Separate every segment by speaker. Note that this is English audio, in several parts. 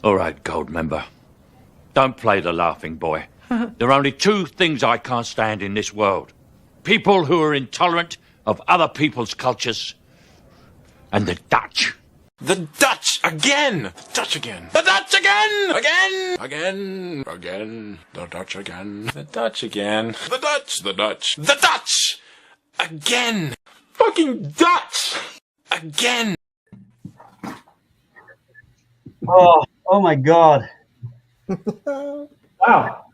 Speaker 1: All right, gold member. Don't play the laughing boy. There are only two things I can't stand in this world. People who are intolerant of other people's cultures and the Dutch.
Speaker 2: The Dutch again! The Dutch again! The Dutch again! Again! Again! Again! The Dutch again! The Dutch again! The Dutch! The Dutch! The Dutch! Again! Fucking Dutch! Again!
Speaker 3: Oh my God.
Speaker 4: Wow.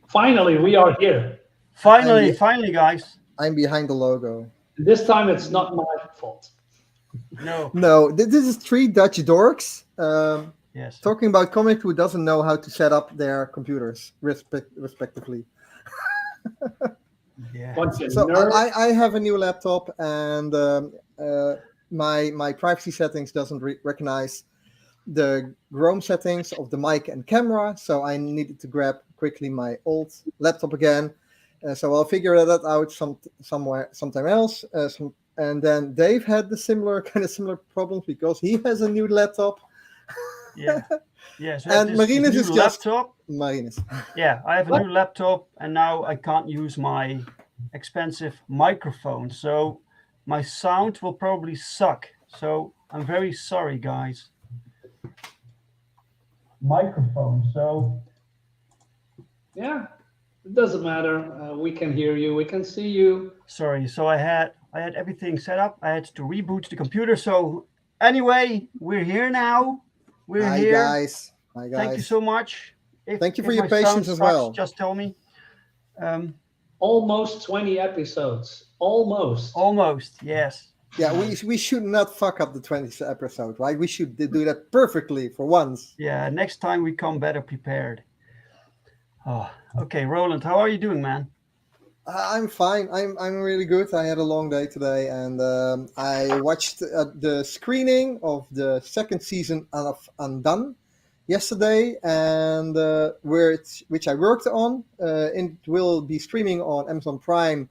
Speaker 4: Finally, we are here.
Speaker 3: Finally, guys.
Speaker 5: I'm behind the logo.
Speaker 4: This time it's not my fault.
Speaker 3: No.
Speaker 5: This is three Dutch dorks
Speaker 3: Yes.
Speaker 5: talking about comic who doesn't know how to set up their computers, respectively.
Speaker 3: Yeah.
Speaker 4: Bunch of
Speaker 5: So
Speaker 4: nerds.
Speaker 5: I have a new laptop, and my privacy settings doesn't recognize the Chrome settings of the mic and camera, so I needed to grab quickly my old laptop again. So I'll figure that out sometime else. And then Dave had the similar problems because he has a new laptop.
Speaker 3: Yeah. Yeah. So
Speaker 5: And
Speaker 3: this
Speaker 5: Marinus
Speaker 3: new
Speaker 5: is just-
Speaker 3: laptop.
Speaker 5: Marinus.
Speaker 3: Yeah, I have a new laptop, and now I can't use my expensive microphone, so my sound will probably suck. So I'm very sorry, guys. Microphone. So
Speaker 4: Yeah, it doesn't matter. We can hear you. We can see you.
Speaker 3: sorry. So I had everything set up. I had to reboot the computer. So anyway, we're here now. We're
Speaker 5: Hi
Speaker 3: here.
Speaker 5: guys. Hi guys.
Speaker 3: Thank you so much.
Speaker 5: Thank you for
Speaker 3: if
Speaker 5: your
Speaker 3: my sound
Speaker 5: patience as
Speaker 3: sucks,
Speaker 5: well.
Speaker 3: Just tell me.
Speaker 4: Almost 20 episodes. Almost.
Speaker 3: Almost, yes.
Speaker 5: Yeah, we should not fuck up the 20th episode, right? We should do that perfectly for once.
Speaker 3: Yeah, next time we come better prepared. Oh, okay, Roland, how are you doing, man?
Speaker 5: I'm fine. I'm really good. I had a long day today, and I watched the screening of the second season of Undone yesterday, and which I worked on. It will be streaming on Amazon Prime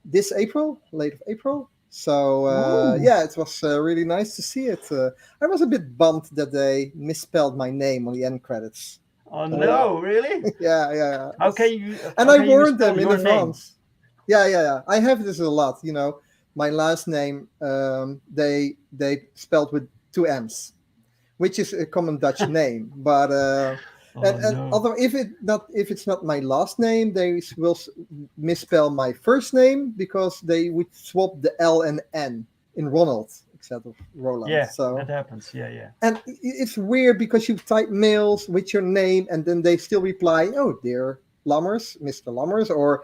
Speaker 5: this April, late of April. So yeah, it was really nice to see it. I was a bit bummed that they misspelled my name on the end credits.
Speaker 3: Oh no, really?
Speaker 5: Yeah.
Speaker 3: How can you?
Speaker 5: And
Speaker 3: how
Speaker 5: I
Speaker 3: can you
Speaker 5: warned
Speaker 3: misspell
Speaker 5: them in
Speaker 3: your name?
Speaker 5: advance. Yeah. I have this a lot. You know, my last name they spelled with two M's, which is a common Dutch name. But although if it's not my last name, they will misspell my first name because they would swap the L and N in Ronald instead of Roland.
Speaker 3: Yeah,
Speaker 5: so
Speaker 3: that happens. Yeah.
Speaker 5: and it's weird because you type mails with your name and then they still reply, "Oh, dear Lammers, Mr. Lammers," or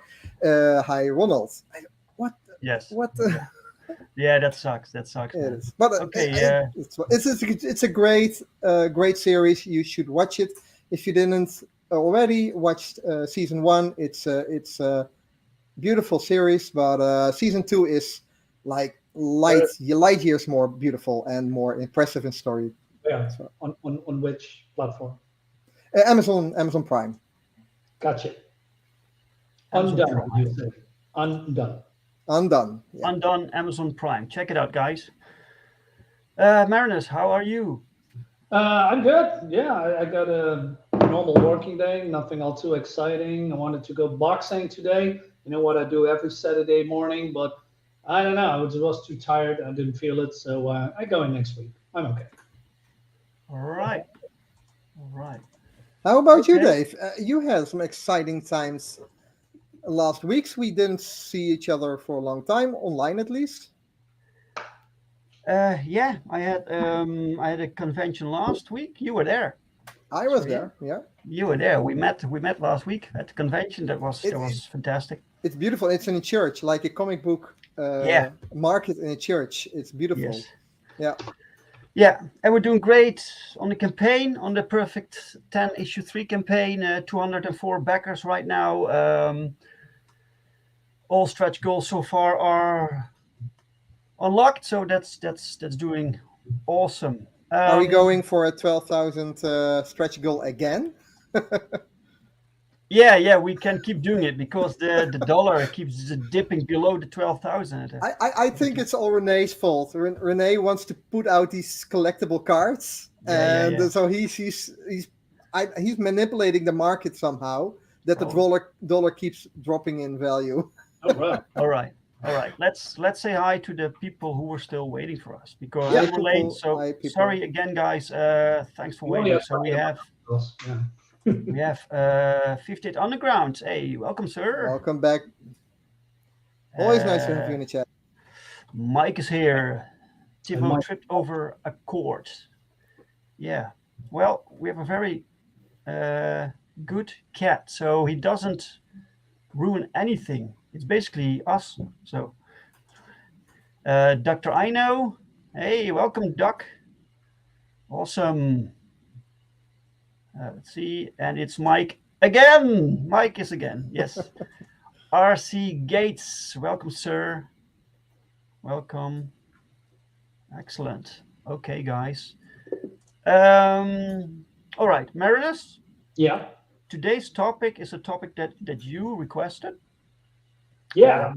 Speaker 5: "Hi, Ronald."
Speaker 3: Yes.
Speaker 5: What?
Speaker 3: Yeah, that sucks. That sucks.
Speaker 5: It
Speaker 3: Man.
Speaker 5: is. But
Speaker 3: Okay, yeah.
Speaker 5: It's a great series. You should watch it if you didn't already watch season 1. It's a beautiful series, but season 2 is like light years more beautiful and more impressive in story.
Speaker 4: Yeah.
Speaker 5: So,
Speaker 4: On which platform?
Speaker 5: Amazon Prime.
Speaker 4: Gotcha.
Speaker 3: Amazon
Speaker 4: Undone,
Speaker 3: Prime.
Speaker 4: you say. Undone.
Speaker 5: Undone. Yeah.
Speaker 3: Undone, Amazon Prime. Check it out, guys. Marinus, how are you?
Speaker 4: I'm good. Yeah, I got a normal working day. Nothing all too exciting. I wanted to go boxing today. You know what I do every Saturday morning, but I don't know. I was too tired. I didn't feel it, so I go in next week. I'm okay.
Speaker 3: All right.
Speaker 5: How about you,
Speaker 3: Okay.
Speaker 5: Dave? You had some exciting times last weeks. We didn't see each other for a long time, online at least.
Speaker 3: Yeah, I had a convention last week. You were there.
Speaker 5: I was
Speaker 3: So,
Speaker 5: there. Yeah,
Speaker 3: You were there. We met last week at the convention. That was fantastic.
Speaker 5: it's beautiful. It's in a church, like a comic book market in a church. It's beautiful.
Speaker 3: Yes.
Speaker 5: Yeah.
Speaker 3: Yeah, and we're doing great on the campaign, on the Perfect 10 issue 3 campaign. 204 backers right now. All stretch goals so far are unlocked, so that's doing awesome.
Speaker 5: Are we going for a 12,000 stretch goal again?
Speaker 3: Yeah, we can keep doing it because the dollar keeps dipping below the 12,000.
Speaker 5: I think it's all Renee's fault. Renee wants to put out these collectible cards,
Speaker 3: Yeah.
Speaker 5: so he's manipulating the market somehow that the dollar keeps dropping in value.
Speaker 4: Oh, right.
Speaker 3: All right. Let's say hi to the people who were still waiting for us because
Speaker 5: Hi,
Speaker 3: they were late.
Speaker 5: people.
Speaker 3: So
Speaker 5: Hi, people.
Speaker 3: sorry again, guys. Thanks for
Speaker 4: We only
Speaker 3: waiting.
Speaker 4: have
Speaker 3: So we
Speaker 4: plenty of
Speaker 3: have
Speaker 4: articles, yeah.
Speaker 3: we have 58 Underground. Hey, welcome, sir.
Speaker 5: Welcome back. Always nice to have you in the chat.
Speaker 3: Mike is here. Timo
Speaker 4: Mike-
Speaker 3: tripped over a cord. Yeah. Well, we have a very good cat, so he doesn't ruin anything. It's basically us. So, Dr. Ino, hey, welcome, Doc. Awesome. Let's see, and it's Mike again. Mike is again. Yes. RC Gates, welcome, sir. Welcome. Excellent. Okay, guys. All right, Marinus.
Speaker 4: Yeah.
Speaker 3: Today's topic is a topic that you requested.
Speaker 4: Yeah.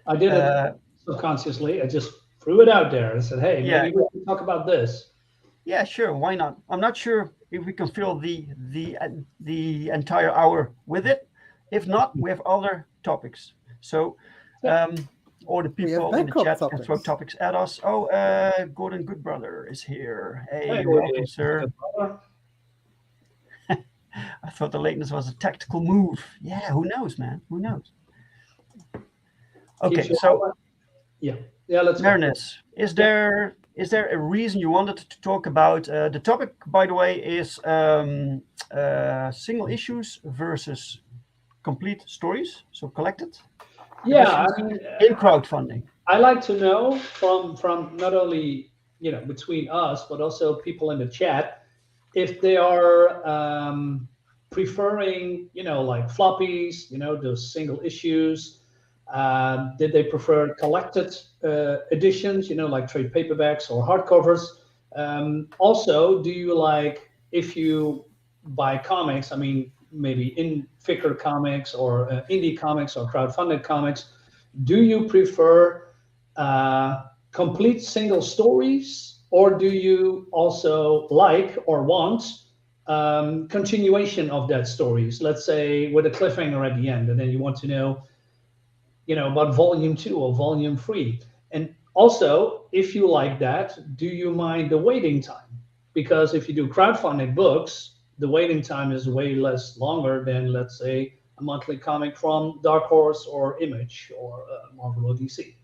Speaker 4: I did it subconsciously. I just threw it out there and said, hey, maybe we can talk about this.
Speaker 3: Yeah, sure. Why not? I'm not sure if we can fill the entire hour with it. If not, we have other topics. So, or the people in the chat can throw topics at us. Oh, Gordon Goodbrother is here. Hey, welcome, sir. I thought the lateness was a tactical move. Yeah, who knows, man? Who knows? Okay, so
Speaker 4: let's
Speaker 3: Marinus, is there a reason you wanted to talk about the topic? By the way, is single issues versus complete stories, so collected.
Speaker 4: Yeah, I mean,
Speaker 3: in crowdfunding.
Speaker 4: I like to know from not only between us but also people in the chat if they are preferring like floppies, those single issues. Did they prefer collected editions, like trade paperbacks or hardcovers? Also, do you like, if you buy comics, I mean, maybe in figure comics or indie comics or crowdfunded comics, do you prefer complete single stories, or do you also like or want continuation of that stories? Let's say with a cliffhanger at the end, and then you want to know about volume 2 or volume 3. And also, if you like that, do you mind the waiting time? Because if you do crowdfunded books, the waiting time is way less longer than, let's say, a monthly comic from Dark Horse or Image or Marvel or DC.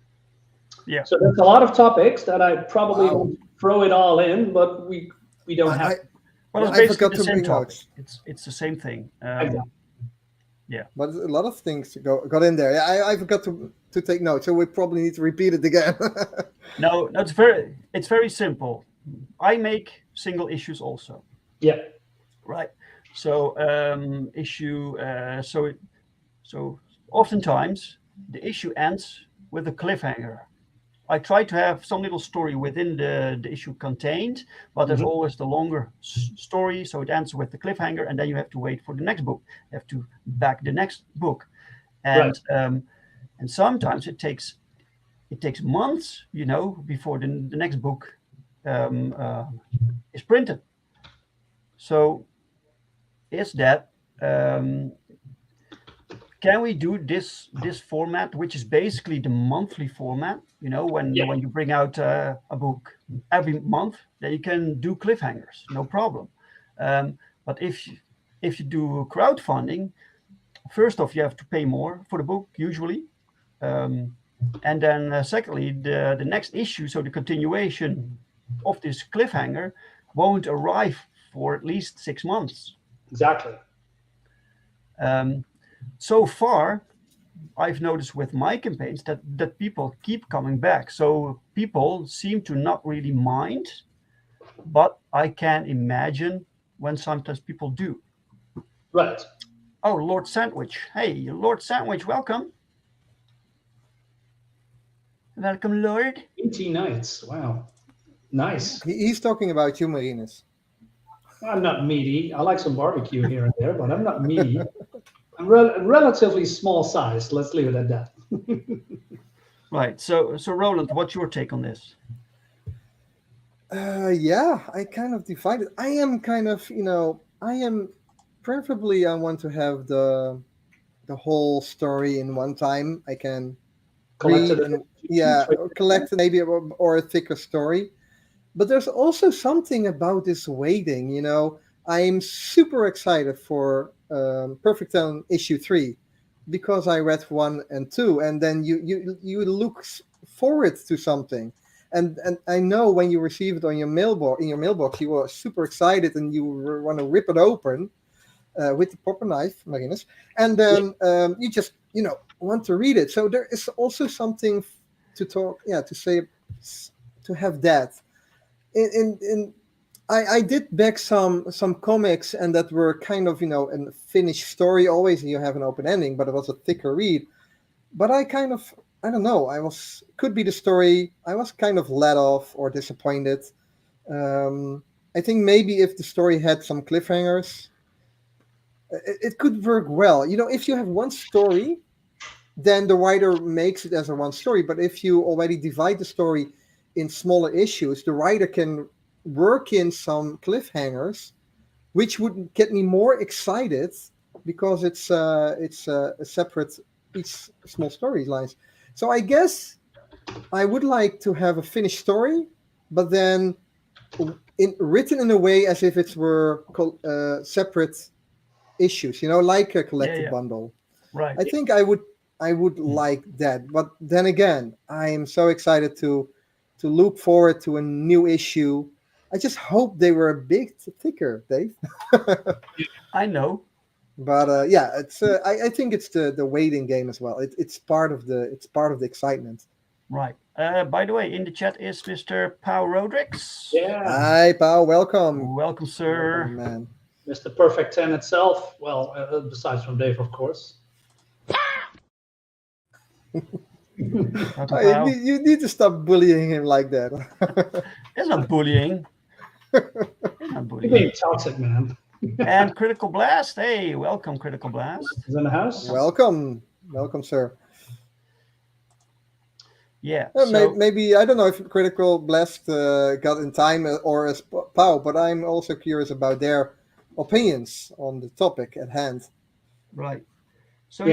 Speaker 3: Yeah.
Speaker 4: So there's a lot of topics that I probably won't throw it all in, but we don't have.
Speaker 3: Well, it's basically the same topic. It's the same thing.
Speaker 4: Exactly.
Speaker 5: Yeah, but a lot of things got in there. I forgot to take notes, so we probably need to repeat it again.
Speaker 3: No, it's very simple. I make single issues also.
Speaker 4: Yeah.
Speaker 3: Right. So so oftentimes the issue ends with a cliffhanger. I try to have some little story within the issue contained, but there's always the longer story, so it ends with the cliffhanger, and then you have to wait for the next book. You have to back the next book, and and sometimes it takes months, before the next book is printed. So, is that can we do this format, which is basically the monthly format? When you bring out a book every month, then you can do cliffhangers, no problem. But if you do crowdfunding, first off, you have to pay more for the book usually, and then secondly, the next issue, so the continuation of this cliffhanger, won't arrive for at least 6 months.
Speaker 4: Exactly.
Speaker 3: So far, I've noticed with my campaigns that people keep coming back. So people seem to not really mind, but I can imagine when sometimes people do.
Speaker 4: Right.
Speaker 3: Oh, Lord Sandwich. Hey, Lord Sandwich, welcome. Welcome, Lord.
Speaker 4: 18 nights. Wow. Nice.
Speaker 5: He's talking about you, Marinus.
Speaker 4: I'm not meaty. I like some barbecue here and there, but I'm not meaty. I'm relatively small size. Let's leave it at that.
Speaker 3: Right. So Roland, what's your take on this?
Speaker 5: Yeah, I kind of divided. I am kind of, I am preferably I want to have the whole story in one time. I can
Speaker 4: Collected
Speaker 5: read and or collect maybe or a thicker story. But there's also something about this waiting. I'm super excited for Perfect 10 issue 3 because I read 1 and 2, and then you look forward to something. And I know when you receive it on your mailbox, you are super excited and you want to rip it open with the proper knife, Marinus, and then you just want to read it. So there is also something to say, to have that. I did back some comics, and that were kind of a finished story. Always you have an open ending, but it was a thicker read. But I don't know. Could be the story. I was kind of let off or disappointed. I think maybe if the story had some cliffhangers, it could work well. If you have one story, then the writer makes it as a one story. But if you already divide the story in smaller issues, the writer can work in some cliffhangers, which would get me more excited because it's a separate each small storylines. So I guess I would like to have a finished story, but then written in a way as if it were separate issues, like a collected bundle.
Speaker 3: Right.
Speaker 5: I think I would like that. But then again, I am so excited to look forward to a new issue. I just hope they were a bit thicker, Dave.
Speaker 3: I know.
Speaker 5: But it's I think it's the waiting game as well. It's part of the excitement.
Speaker 3: Right. By the way, in the chat is Mr. Pau Rodrix.
Speaker 4: Yeah.
Speaker 5: Hi, Pau. Welcome.
Speaker 3: Welcome, sir.
Speaker 5: Welcome, man.
Speaker 4: Mr. Perfect 10 itself. Well, besides from Dave, of course.
Speaker 5: You need to stop bullying him like that.
Speaker 3: It's not bullying.
Speaker 4: You're being toxic, man.
Speaker 3: And Critical Blast. Hey, welcome, Critical Blast.
Speaker 4: Is in the house.
Speaker 5: Welcome, sir.
Speaker 3: Yeah.
Speaker 5: Maybe I don't know if Critical Blast got in time or as Pau, but I'm also curious about their opinions on the topic at hand.
Speaker 3: Right. So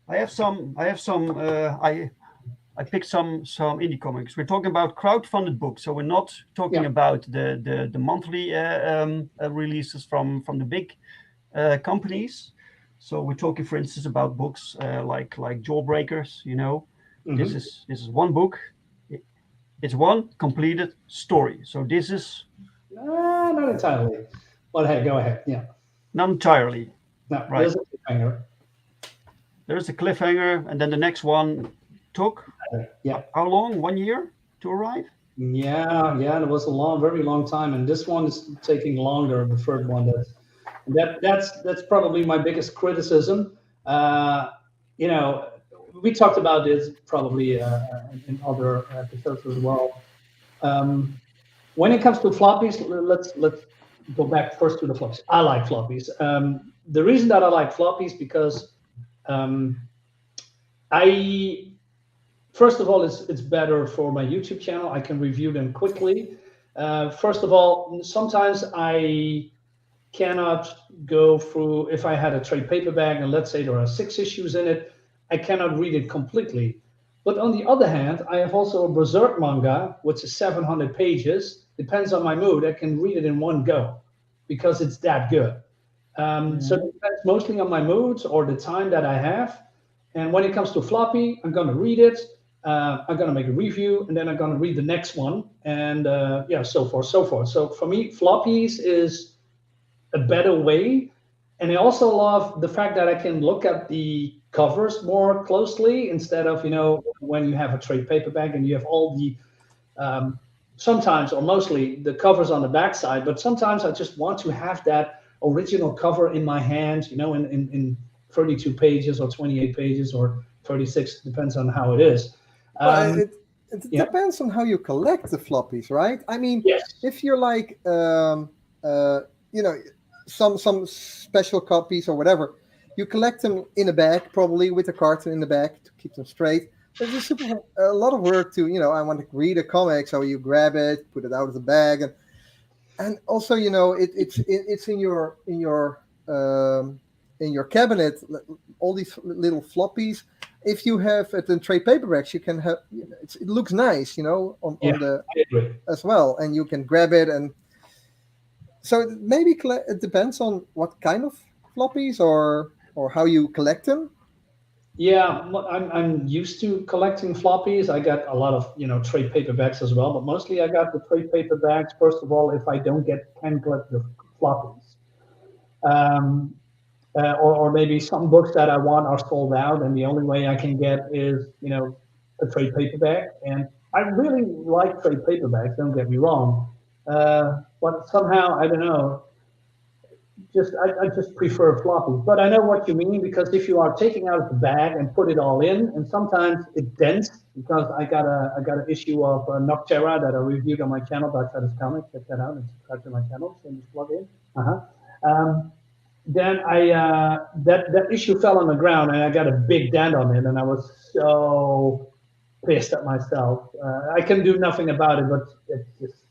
Speaker 3: I have some. I picked some indie comics. We're talking about crowdfunded books, so we're not talking about the monthly releases from the big companies. So we're talking, for instance, about books like Jawbreakers. Mm-hmm. This is one book. It's one completed story. So this is
Speaker 4: not entirely. But hey, go ahead. Yeah.
Speaker 3: Not entirely.
Speaker 4: No,
Speaker 3: right.
Speaker 4: There's a cliffhanger.
Speaker 3: There's a cliffhanger, and then the next one took how long? 1 year to arrive?
Speaker 4: Yeah, it was a very long time, and this one is taking longer. The third one, that's probably my biggest criticism. We talked about this probably in other episodes as well. When it comes to floppies, let's go back first to the floppies. I like floppies. The reason that I like floppies because first of all, it's better for my YouTube channel. I can review them quickly. First of all, sometimes I cannot go through, if I had a trade paperback and let's say there are 6 issues in it, I cannot read it completely. But on the other hand, I have also a Berserk manga, which is 700 pages. Depends on my mood. I can read it in one go because it's that good. So it depends mostly on my moods or the time that I have. And when it comes to floppy, I'm going to read it. I'm going to make a review, and then I'm going to read the next one, and so forth. So for me, floppies is a better way. And I also love the fact that I can look at the covers more closely instead of, when you have a trade paperback and you have all the, sometimes or mostly the covers on the backside, but sometimes I just want to have that original cover in my hand, in 32 pages or 28 pages or 36, depends on how it is.
Speaker 5: it
Speaker 4: Yeah.
Speaker 5: depends on how you collect the floppies, right? I mean,
Speaker 4: Yes.
Speaker 5: if you're like, you know, some special copies or whatever, you collect them in a bag, probably with a carton in the back to keep them straight. But it's a lot of work to, you know, I want to read a comic, so you grab it, put it out of the bag, and also, you know, it's in your cabinet, all these little floppies. If you have it in trade paperbacks, you can have, you know, it looks nice, you know, on the
Speaker 4: I agree.
Speaker 5: as well, and you can grab it. And so maybe it depends on what kind of floppies or how you collect them.
Speaker 4: Yeah, I'm used to collecting floppies. I got a lot of, you know, trade paperbacks as well, but mostly I got the trade paperbacks. First of all, if I don't can collect the floppies, um, or maybe some books that I want are sold out, and the only way I can get is, you know, a trade paperback. And I really like trade paperbacks. Don't get me wrong, but somehow I don't know. I just prefer floppies, but I know what you mean, because if you are taking out the bag and put it all in, and sometimes it dents, because I got an issue of Noctera that I reviewed on my channel, Darksyde comic. Check that out and subscribe to my channel. Same as plug in. Then that issue fell on the ground and I got a big dent on it, and I was so pissed at myself. I can do nothing about it, but it's just.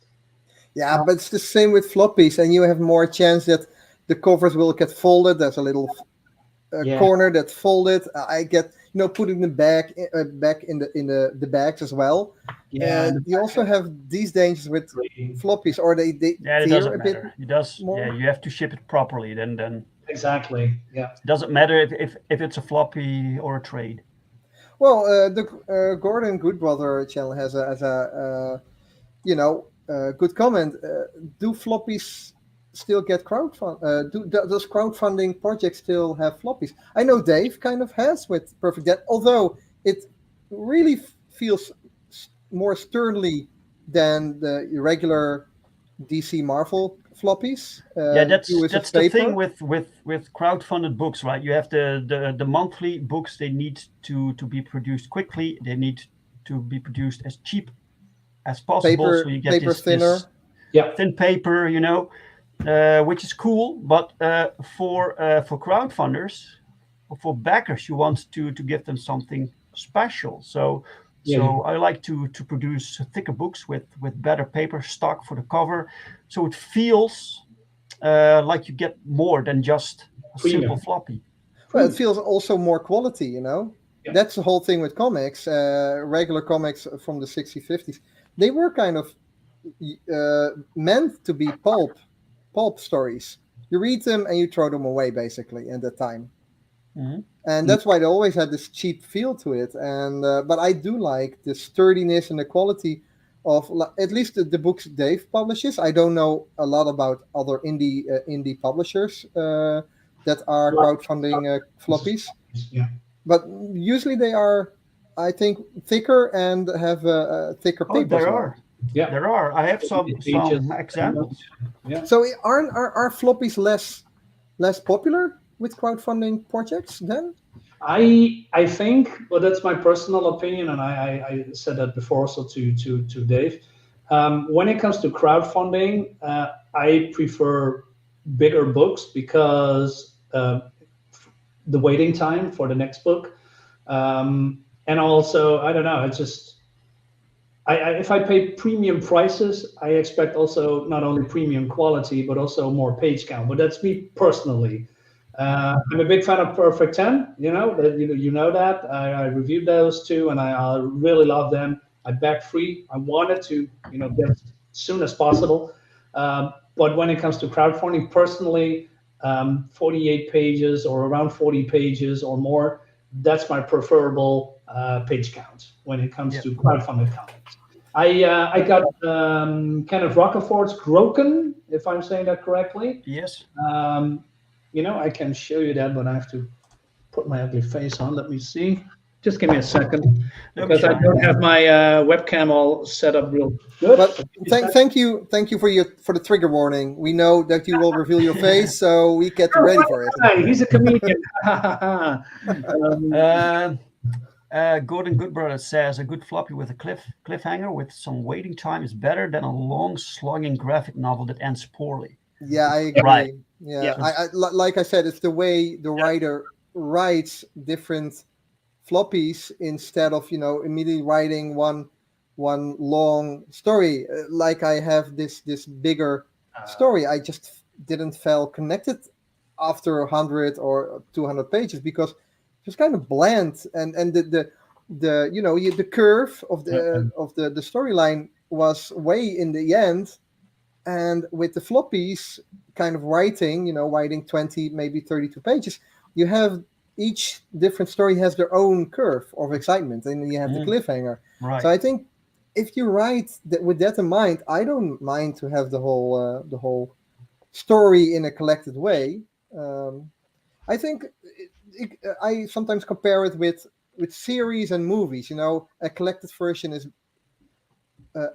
Speaker 5: Yeah, but it's the same with floppies, and you have more chance that the covers will get folded. There's a little corner that's folded. I get, you know, putting them back in the bags as well.
Speaker 4: Yeah,
Speaker 5: and you also have these dangers with floppies, or they
Speaker 3: it doesn't matter. It does. Yeah, you have to ship it properly. Then
Speaker 4: exactly. Yeah,
Speaker 3: it doesn't matter if it's a floppy or a trade.
Speaker 5: Well, the Gordon Goodbrother channel has a you know, good comment. Do floppies still get crowdfund? Does crowdfunding projects still have floppies? I know Dave kind of has with Perfect Death, although it really feels more sternly than the regular DC Marvel floppies.
Speaker 3: Yeah, that's the thing with crowdfunded books, right? You have the monthly books. They need to be produced quickly. They need to be produced as cheap as possible,
Speaker 5: paper,
Speaker 3: so you get this thin paper, you know, which is cool. But for crowdfunders, or for backers, you want to give them something special. So I like to produce thicker books with better paper stock for the cover, so it feels like you get more than just a simple floppy.
Speaker 5: Well, it feels also more quality, you know. Yeah. That's the whole thing with comics. Regular comics from the 60s, 50s. They were kind of meant to be pulp stories. You read them and you throw them away, basically, at that time. Mm-hmm. And that's why they always had this cheap feel to it. And but I do like the sturdiness and the quality of at least the books Dave publishes. I don't know a lot about other indie publishers that are crowdfunding floppies. Yeah. But usually they are, I think, thicker and have thicker paper.
Speaker 3: There are. Yeah, there are. I have some examples.
Speaker 5: Yeah. So are floppies less popular with crowdfunding projects then?
Speaker 4: I think, well, that's my personal opinion, and I said that before also to Dave. When it comes to crowdfunding, I prefer bigger books because the waiting time for the next book, and also I don't know. It's just if I pay premium prices, I expect also not only premium quality but also more page count. But that's me personally. I'm a big fan of Perfect 10. You know that. You know that. I reviewed those two, and I really love them. I backed free. I wanted to get as soon as possible. But when it comes to crowdfunding, personally, 48 pages or around 40 pages or more, that's my preferable page count when it comes to crowdfunded comics. I got Kenneth Rocafort's Groken, if I'm saying that correctly.
Speaker 3: Yes.
Speaker 4: I can show you that, but I have to put my ugly face on. Let me see. Just give me a second, because I don't have my webcam all set up real good.
Speaker 5: But thank you for the trigger warning. We know that you will reveal your face, so we get ready for it.
Speaker 4: He's a comedian.
Speaker 3: Gordon Goodbrother says a good floppy with a cliffhanger with some waiting time is better than a long, slogging graphic novel that ends poorly.
Speaker 5: Yeah, I agree.
Speaker 3: Right.
Speaker 5: Yeah, like I said, it's the way the writer writes different floppies instead of immediately writing one long story. Like I have this bigger story, I just didn't feel connected after 100 or 200 pages because it was kind of bland, and the the curve of the storyline was way in the end. And with the floppies kind of writing 20, maybe 32 pages, you have each different story has their own curve of excitement, and you have the cliffhanger.
Speaker 3: Right.
Speaker 5: So I think if you write with that in mind, I don't mind to have the whole story in a collected way. I think I sometimes compare it with series and movies. A collected version is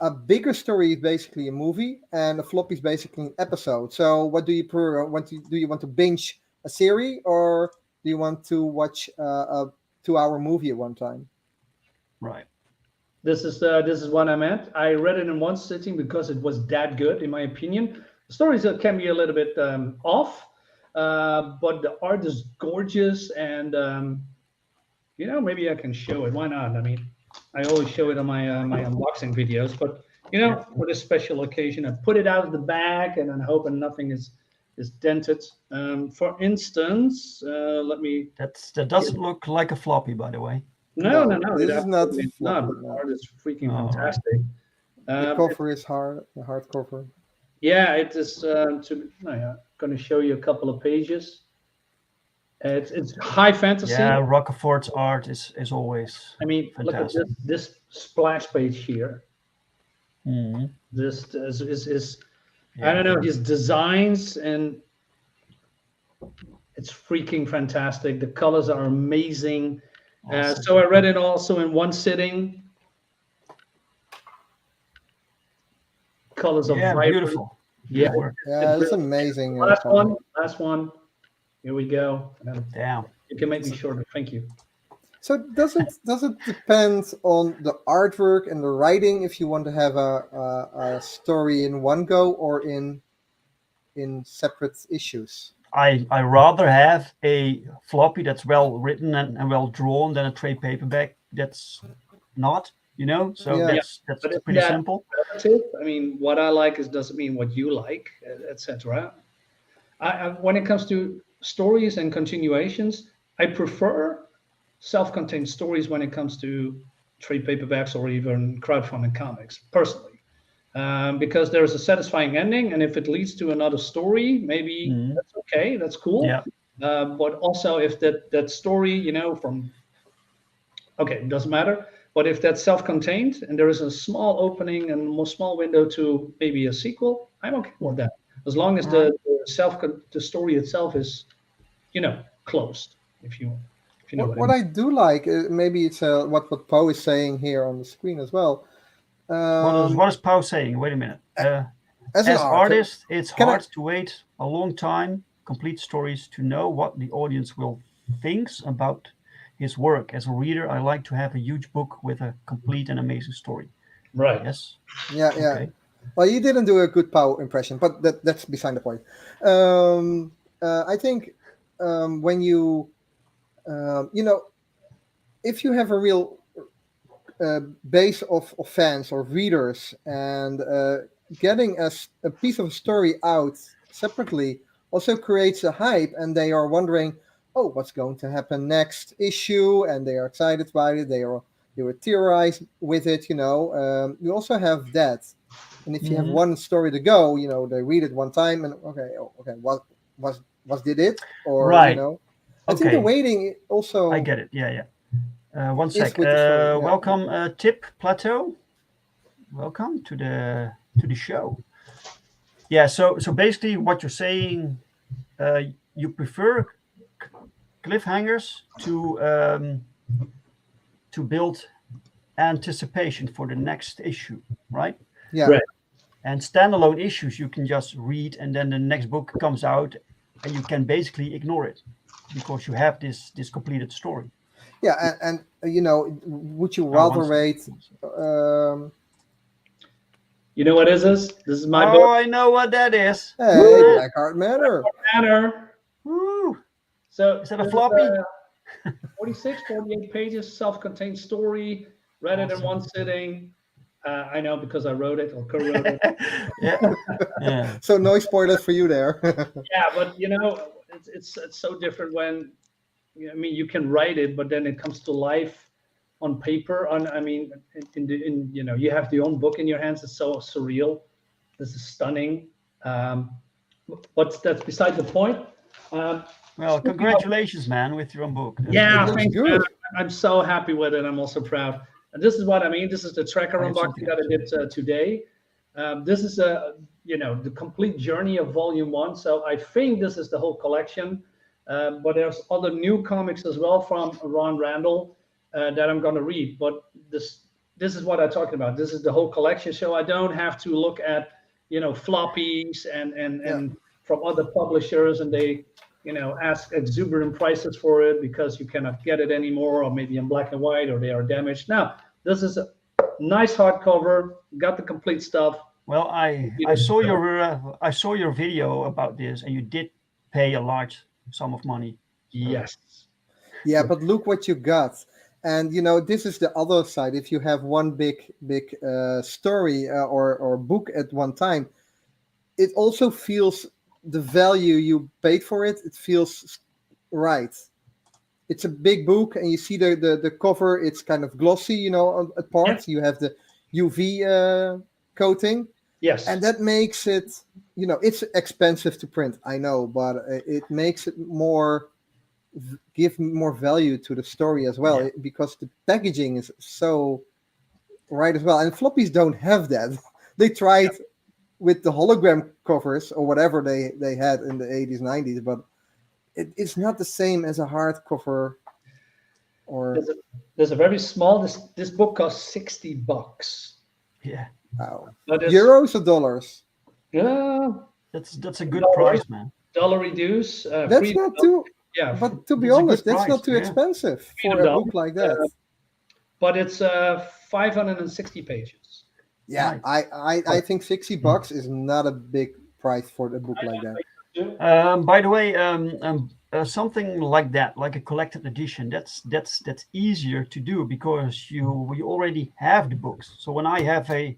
Speaker 5: a bigger story is basically a movie, and a floppy is basically an episode. So, what do you prefer? Do you want to binge a series, or do you want to watch a 2-hour movie at one time?
Speaker 3: Right.
Speaker 4: This is what I meant. I read it in one sitting because it was that good, in my opinion. The stories can be a little bit off, but the art is gorgeous, and maybe I can show it. Why not? I mean, I always show it on my my unboxing videos, but for this special occasion, I put it out of the bag, and I'm hoping nothing is dented. For instance, let me.
Speaker 3: That doesn't look like a floppy, by the way.
Speaker 4: No.
Speaker 5: This is not.
Speaker 4: But the art is freaking fantastic.
Speaker 5: The cover is hard. The hard cover.
Speaker 4: Yeah, it is. Going to show you a couple of pages. It's high fantasy.
Speaker 3: Yeah, Rockeford's art is always.
Speaker 4: I mean,
Speaker 3: fantastic.
Speaker 4: look at this splash page here.
Speaker 3: Mm-hmm.
Speaker 4: This is I don't know, his designs, and it's freaking fantastic. The colors are amazing.
Speaker 3: Awesome.
Speaker 4: So I read it also in one sitting. Colors are vibrant.
Speaker 3: Beautiful.
Speaker 4: Yeah,
Speaker 5: it's amazing.
Speaker 4: Last one. Here we go.
Speaker 3: Damn.
Speaker 4: You can make me shorter. Thank you.
Speaker 5: So does it depend on the artwork and the writing if you want to have a story in one go or in separate issues?
Speaker 3: I rather have a floppy that's well written and well drawn than a trade paperback that's not. So that's pretty simple.
Speaker 4: I mean, what I like doesn't mean what you like, etc. When it comes to stories and continuations, I prefer self-contained stories when it comes to trade paperbacks or even crowdfunding comics, personally, because there's a satisfying ending, and if it leads to another story, maybe that's okay, that's cool.
Speaker 3: Yeah.
Speaker 4: But also, if that story, it doesn't matter. But if that's self-contained and there is a small opening and a small window to maybe a sequel, I'm okay with that, as long as the story itself is, closed. If you know
Speaker 5: what I do like, maybe it's what Poe is saying here on the screen as well.
Speaker 3: What is Poe saying? Wait a minute. As an artist, it's hard to wait a long time, complete stories, to know what the audience will think about his work. As a reader, I like to have a huge book with a complete and amazing story.
Speaker 4: Right.
Speaker 3: Yes.
Speaker 5: Yeah. Okay. Well, you didn't do a good Poe impression, but that's beside the point. I think when you, if you have a real base of fans or readers, and getting a piece of a story out separately also creates a hype, and they are wondering, what's going to happen next issue, and they are excited about it. They were theorized with it. You also have that, and if you have one story to go, they read it one time, and what did it, or
Speaker 3: right.
Speaker 5: I think the waiting also.
Speaker 3: I get it. Yeah. One sec. Welcome, Tip Plateau. Welcome to the show. Yeah. So basically, what you're saying, you prefer cliffhangers to build anticipation for the next issue, right?
Speaker 5: Yeah.
Speaker 4: Right.
Speaker 3: And standalone issues you can just read, and then the next book comes out, and you can basically ignore it because you have this completed story.
Speaker 5: Yeah, and would you
Speaker 3: Oh,
Speaker 5: rather
Speaker 3: one second.
Speaker 5: rate?
Speaker 4: You know what is this? This is my
Speaker 3: Oh,
Speaker 4: book.
Speaker 3: I know what that is.
Speaker 5: Hey, Black Heart Manor.
Speaker 4: Banner.
Speaker 3: Woo.
Speaker 4: So
Speaker 3: Is that a
Speaker 4: this
Speaker 3: floppy?
Speaker 4: 46, 48 pages, self-contained story, read it in one sitting. I know because I wrote it or co-wrote it.
Speaker 3: Yeah.
Speaker 5: So no spoilers for you there.
Speaker 4: Yeah, but it's so different when you can write it, but then it comes to life on paper. You have your own book in your hands. It's so surreal. This is stunning. But that's beside the point.
Speaker 3: Well, congratulations, man, with your own book. That's
Speaker 4: Yeah,
Speaker 5: It looks
Speaker 4: thanks,
Speaker 5: good.
Speaker 4: man. I'm so happy with it. I'm also proud. And this is what I mean. This is the tracker
Speaker 3: I have
Speaker 4: unboxing
Speaker 3: something
Speaker 4: that I did today. This is the complete journey of volume 1. So I think this is the whole collection. But there's other new comics as well from Ron Randall that I'm going to read. But this is what I'm talking about. This is the whole collection. So I don't have to look at floppies and from other publishers, and they ask exuberant prices for it because you cannot get it anymore, or maybe in black and white, or they are damaged. Now, this is a nice hardcover, got the complete stuff.
Speaker 3: Well, I saw your video about this, and you did pay a large sum of money.
Speaker 4: Yes.
Speaker 5: Yeah, but look what you got. And this is the other side. If you have one big story or book at one time, it also feels the value you paid for it. It feels right. It's a big book, and you see the cover. It's kind of glossy, at parts. You have the UV coating.
Speaker 4: Yes.
Speaker 5: And that makes it, it's expensive to print, I know, but it makes it give more value to the story as well, because the packaging is so right as well. And floppies don't have that. They tried with the hologram covers or whatever they had in the 80s, 90s, but it's not the same as a hardcover. Or
Speaker 4: there's a very small. This book costs $60.
Speaker 3: Yeah.
Speaker 5: Wow.
Speaker 4: But
Speaker 5: Euros or dollars?
Speaker 4: Yeah.
Speaker 3: That's a good price, man.
Speaker 4: Dollar reduce.
Speaker 5: That's not too.
Speaker 4: Yeah.
Speaker 5: But to be
Speaker 3: It's a
Speaker 5: honest,
Speaker 3: good
Speaker 5: that's
Speaker 3: price,
Speaker 5: not too
Speaker 3: yeah.
Speaker 5: expensive for a book like that.
Speaker 4: But it's 560 pages.
Speaker 5: Yeah, I think $60 is not a big price for a book like that.
Speaker 3: By the way, something like that, like a collected edition, that's easier to do because you already have the books. So when I have a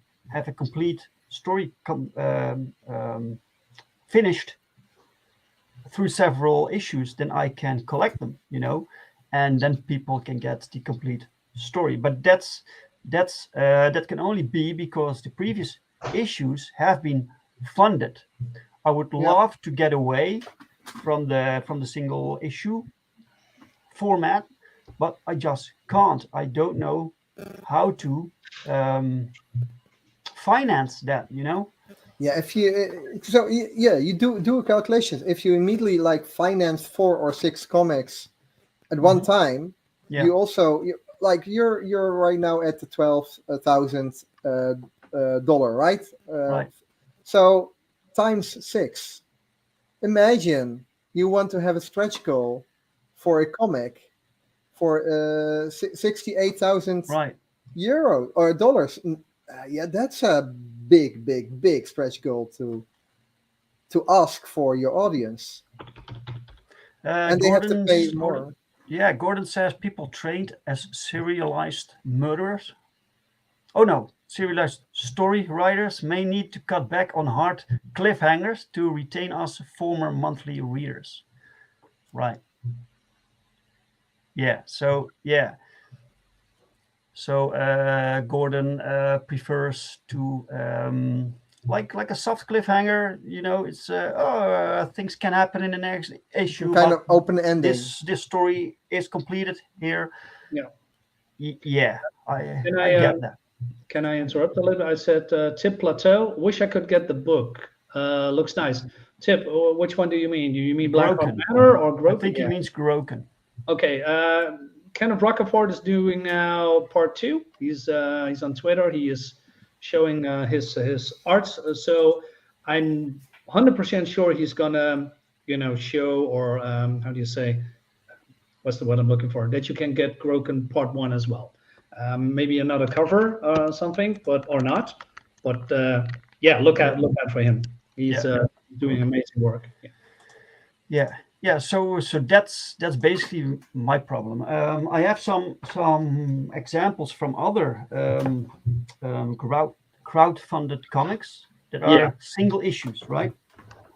Speaker 3: complete story finished through several issues, then I can collect them, and then people can get the complete story. But that can only be because the previous issues have been funded. I would love to get away from the single issue format, but I just can't. I don't know how to finance that,
Speaker 5: Yeah, if you do a calculation. If you immediately finance 4 or 6 comics at one time, you also you're right now at the $12,000 dollar, right?
Speaker 3: Right.
Speaker 5: So times 6. Imagine you want to have a stretch goal for a comic for 68,000 euro or dollars. That's a big stretch goal to ask for your audience. And they have to pay more.
Speaker 3: Yeah, Gordon says people trained as serialized murderers. Oh no, serialized story writers may need to cut back on hard cliffhangers to retain us former monthly readers. Right. Yeah, so Gordon prefers to like a soft cliffhanger. It's things can happen in the next issue.
Speaker 5: Kind of open ending.
Speaker 3: This story is completed here.
Speaker 4: Yeah.
Speaker 3: I get that.
Speaker 4: Can I interrupt a little bit? I said Tip Plateau. Wish I could get the book. Looks nice. Tip, which one do you mean? Do you mean Black Heart Manor or Groken?
Speaker 3: I think he means Groken.
Speaker 4: Okay. Kenneth Rocafort is doing now part 2. He's on Twitter. He is showing his arts. So I'm 100% sure he's gonna show, or how do you say, what's the word I'm looking for? That you can get Groken Part 1 as well. Maybe another cover or something, but or not. But yeah, look out for him. He's doing amazing work.
Speaker 3: Yeah. So that's basically my problem. I have some examples from other crowd-funded comics that are single issues, right?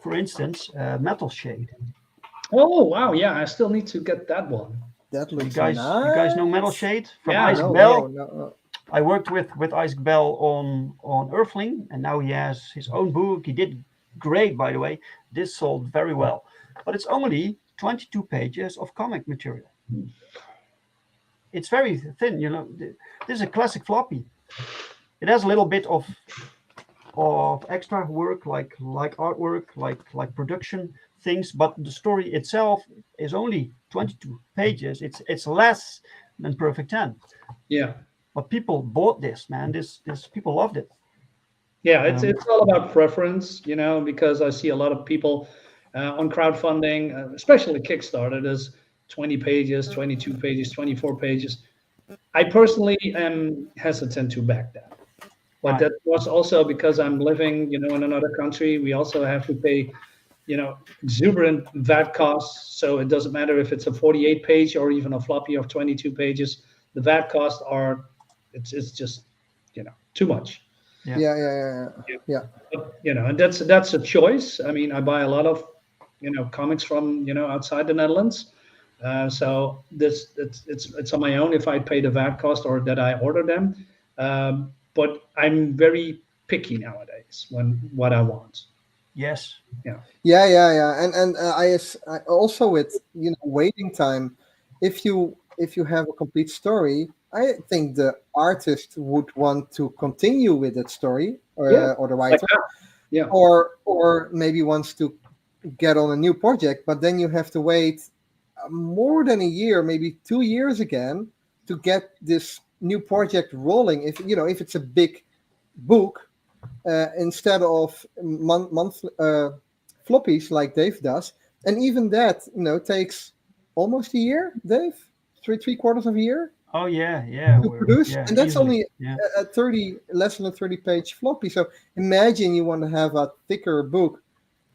Speaker 3: For instance, Metal Shade.
Speaker 4: Oh wow, yeah, I still need to get that one.
Speaker 5: That looks
Speaker 3: You guys know Metal Shade from
Speaker 4: Yeah.
Speaker 3: Isaac
Speaker 5: No,
Speaker 3: Bell?
Speaker 5: no.
Speaker 3: I worked with Isaac Bell on Earthling, and now he has his own book. He did great, by the way. This sold very well, but it's only 22 pages of comic material. It's very thin, you know. This is a classic floppy. It has a little bit of extra work, like artwork, like production things, but the story itself is only 22 pages. It's less than Perfect 10.
Speaker 4: Yeah.
Speaker 3: But people bought this, man. This people loved it.
Speaker 4: Yeah, it's all about preference, you know, because I see a lot of people on crowdfunding, especially Kickstarter, there's 20 pages, 22 pages, 24 pages. I personally am hesitant to back that. But that was also because I'm living, you know, in another country. We also have to pay, you know, exuberant VAT costs. So it doesn't matter if it's a 48 page or even a floppy of 22 pages. The VAT costs are, it's just, you know, too much.
Speaker 5: Yeah.
Speaker 4: But, you know, and that's a choice. I mean, I buy a lot of, you know, comics from, you know, outside the Netherlands. So it's on my own if I pay the VAT cost or that I order them. But I'm very picky nowadays when what I want.
Speaker 3: Yes.
Speaker 5: Yeah. And I also with, you know, waiting time. If you have a complete story, I think the artist would want to continue with that story, or the writer, or maybe wants to get on a new project. But then you have to wait more than a year, maybe 2 years again, to get this new project rolling. If you know, if it's a big book, instead of monthly floppies like Dave does, and even that, you know, takes almost a year, Dave, three quarters of a year.
Speaker 3: Oh yeah.
Speaker 5: To produce, and that's
Speaker 3: easily.
Speaker 5: only a less than a 30-page floppy. So imagine you want to have a thicker book,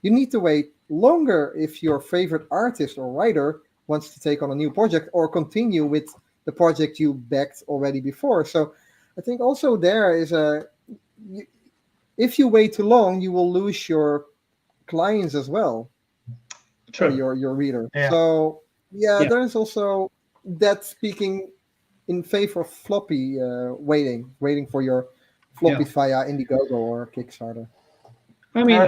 Speaker 5: you need to wait longer if your favorite artist or writer wants to take on a new project or continue with the project you backed already before. So I think also there is if you wait too long, you will lose your clients as well. Or your reader.
Speaker 3: Yeah.
Speaker 5: So there is also that speaking in favor of floppy, waiting for your floppy via Indiegogo or Kickstarter.
Speaker 4: I mean,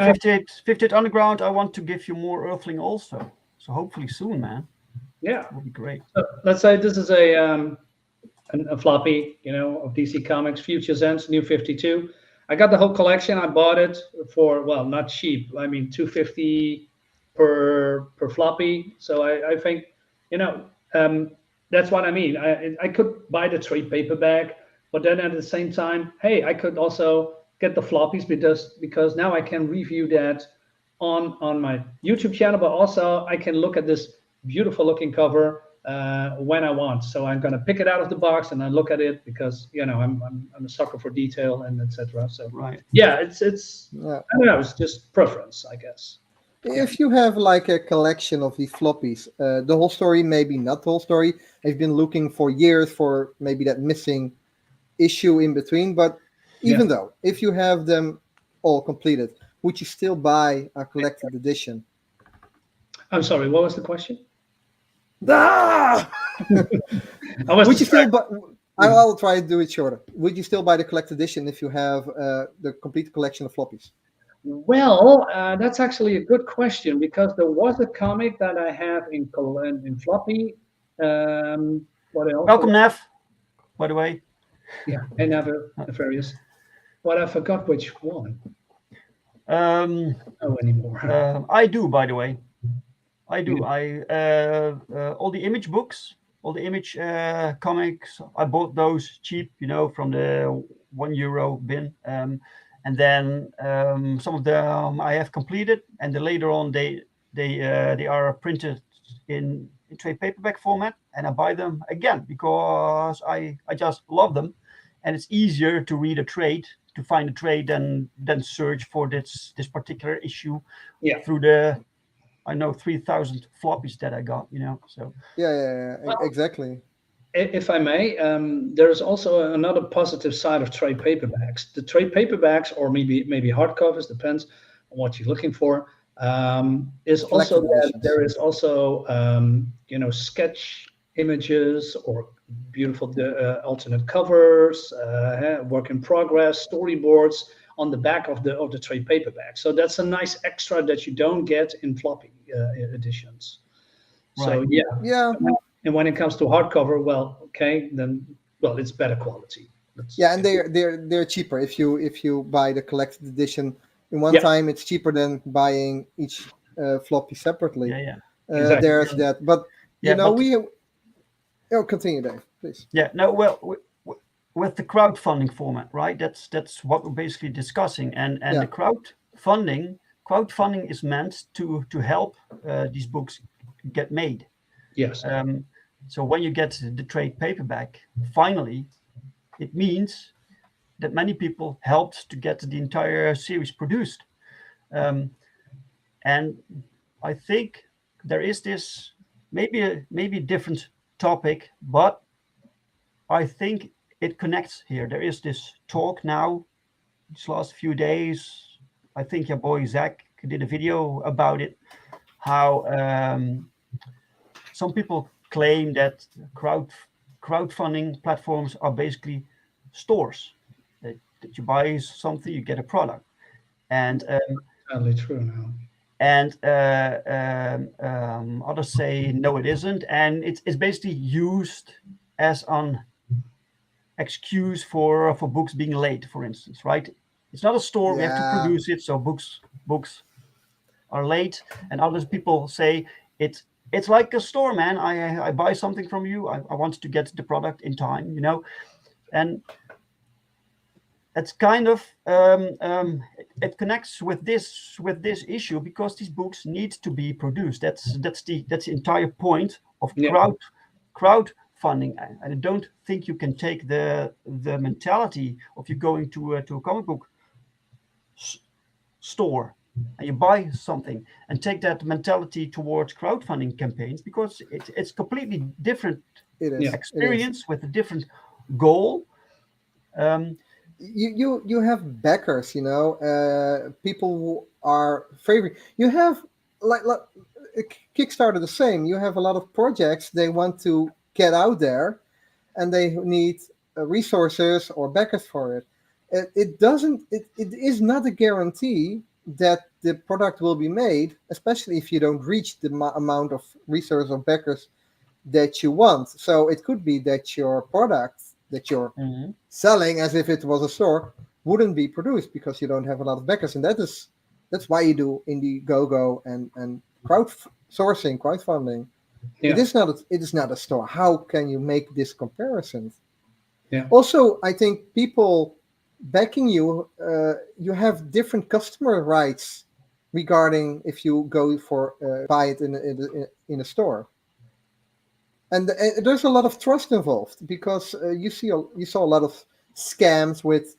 Speaker 3: 58 Underground, I want to give you more Earthling also. So hopefully soon, man.
Speaker 4: Yeah.
Speaker 3: That would be great.
Speaker 4: So let's say this is a floppy, you know, of DC Comics, Futures Ends, New 52. I got the whole collection. I bought it for, well, not cheap. I mean, $250 per floppy. So I think, you know, that's what I mean. I could buy the trade paperback, but then at the same time, hey, I could also get the floppies because now I can review that on my YouTube channel, but also I can look at this beautiful looking cover when I want. So I'm gonna pick it out of the box and I look at it because, you know, I'm a sucker for detail and etc. So it's I don't know, it's just preference, I guess.
Speaker 5: If you have like a collection of these floppies, the whole story, maybe not the whole story. I've been looking for years for maybe that missing issue in between. But even though, if you have them all completed, would you still buy a collected edition?
Speaker 4: I'm sorry, what was the question?
Speaker 5: Would you still buy? I'll try to do it shorter. Would you still buy the collected edition if you have the complete collection of floppies?
Speaker 4: Well, that's actually a good question because there was a comic that I have in floppy.
Speaker 3: Welcome, Neff, by the way.
Speaker 4: Yeah, and Nefarious. But I forgot which one.
Speaker 3: I don't
Speaker 4: know anymore.
Speaker 3: I do, by the way. I do. All the Image books, all the Image comics, I bought those cheap, you know, from the €1 bin. And then some of them I have completed, and then later on they are printed in in trade paperback format, and I buy them again because I just love them, and it's easier to read a trade, to find a trade, than search for this particular issue through the 3,000 floppies that I got. So
Speaker 5: Exactly.
Speaker 4: If I may, there's also another positive side of trade paperbacks. The trade paperbacks, or maybe hardcovers, depends on what you're looking for. Is also that there is also sketch images or beautiful alternate covers, work in progress, storyboards on the back of the trade paperback. So that's a nice extra that you don't get in floppy editions.
Speaker 3: Right.
Speaker 4: So
Speaker 5: Yeah.
Speaker 4: And when it comes to hardcover, it's better quality.
Speaker 5: And they're cheaper if you buy the collected edition in one time. It's cheaper than buying each floppy separately.
Speaker 4: Exactly.
Speaker 5: There's that, but continue, Dave, please.
Speaker 3: With the crowdfunding format, right? That's what we're basically discussing, and the crowdfunding is meant to help these books get made.
Speaker 4: Yes.
Speaker 3: So when you get the trade paperback, finally, it means that many people helped to get the entire series produced. And I think there is this maybe a different topic, but I think it connects here. There is this talk now, these last few days. I think your boy Zach did a video about it, how some people claim that crowdfunding platforms are basically stores, that you buy something, you get a product, and
Speaker 4: totally true now.
Speaker 3: And others say no, it isn't, and it's basically used as an excuse for books being late, for instance, right? It's not a store; we have to produce it, so books are late, and other people say it's like a store, man. I buy something from you. I want to get the product in time, and that's kind of it connects with this issue because these books need to be produced. That's the entire point of crowdfunding. And I don't think you can take the mentality of you going to a comic book store and you buy something and take that mentality towards crowdfunding campaigns, because it's completely different experience with a different goal.
Speaker 5: You have backers, people who are favoring. You have like Kickstarter the same. You have a lot of projects they want to get out there, and they need resources or backers for it. It is not a guarantee that the product will be made, especially if you don't reach the amount of resources or backers that you want. So it could be that your product that you're selling as if it was a store wouldn't be produced because you don't have a lot of backers, and that's why you do Indiegogo and crowdfunding. It is not a store. How can you make this comparison? Also, I think people backing you, you have different customer rights regarding if you go for buy it in a store, and there's a lot of trust involved because you saw a lot of scams with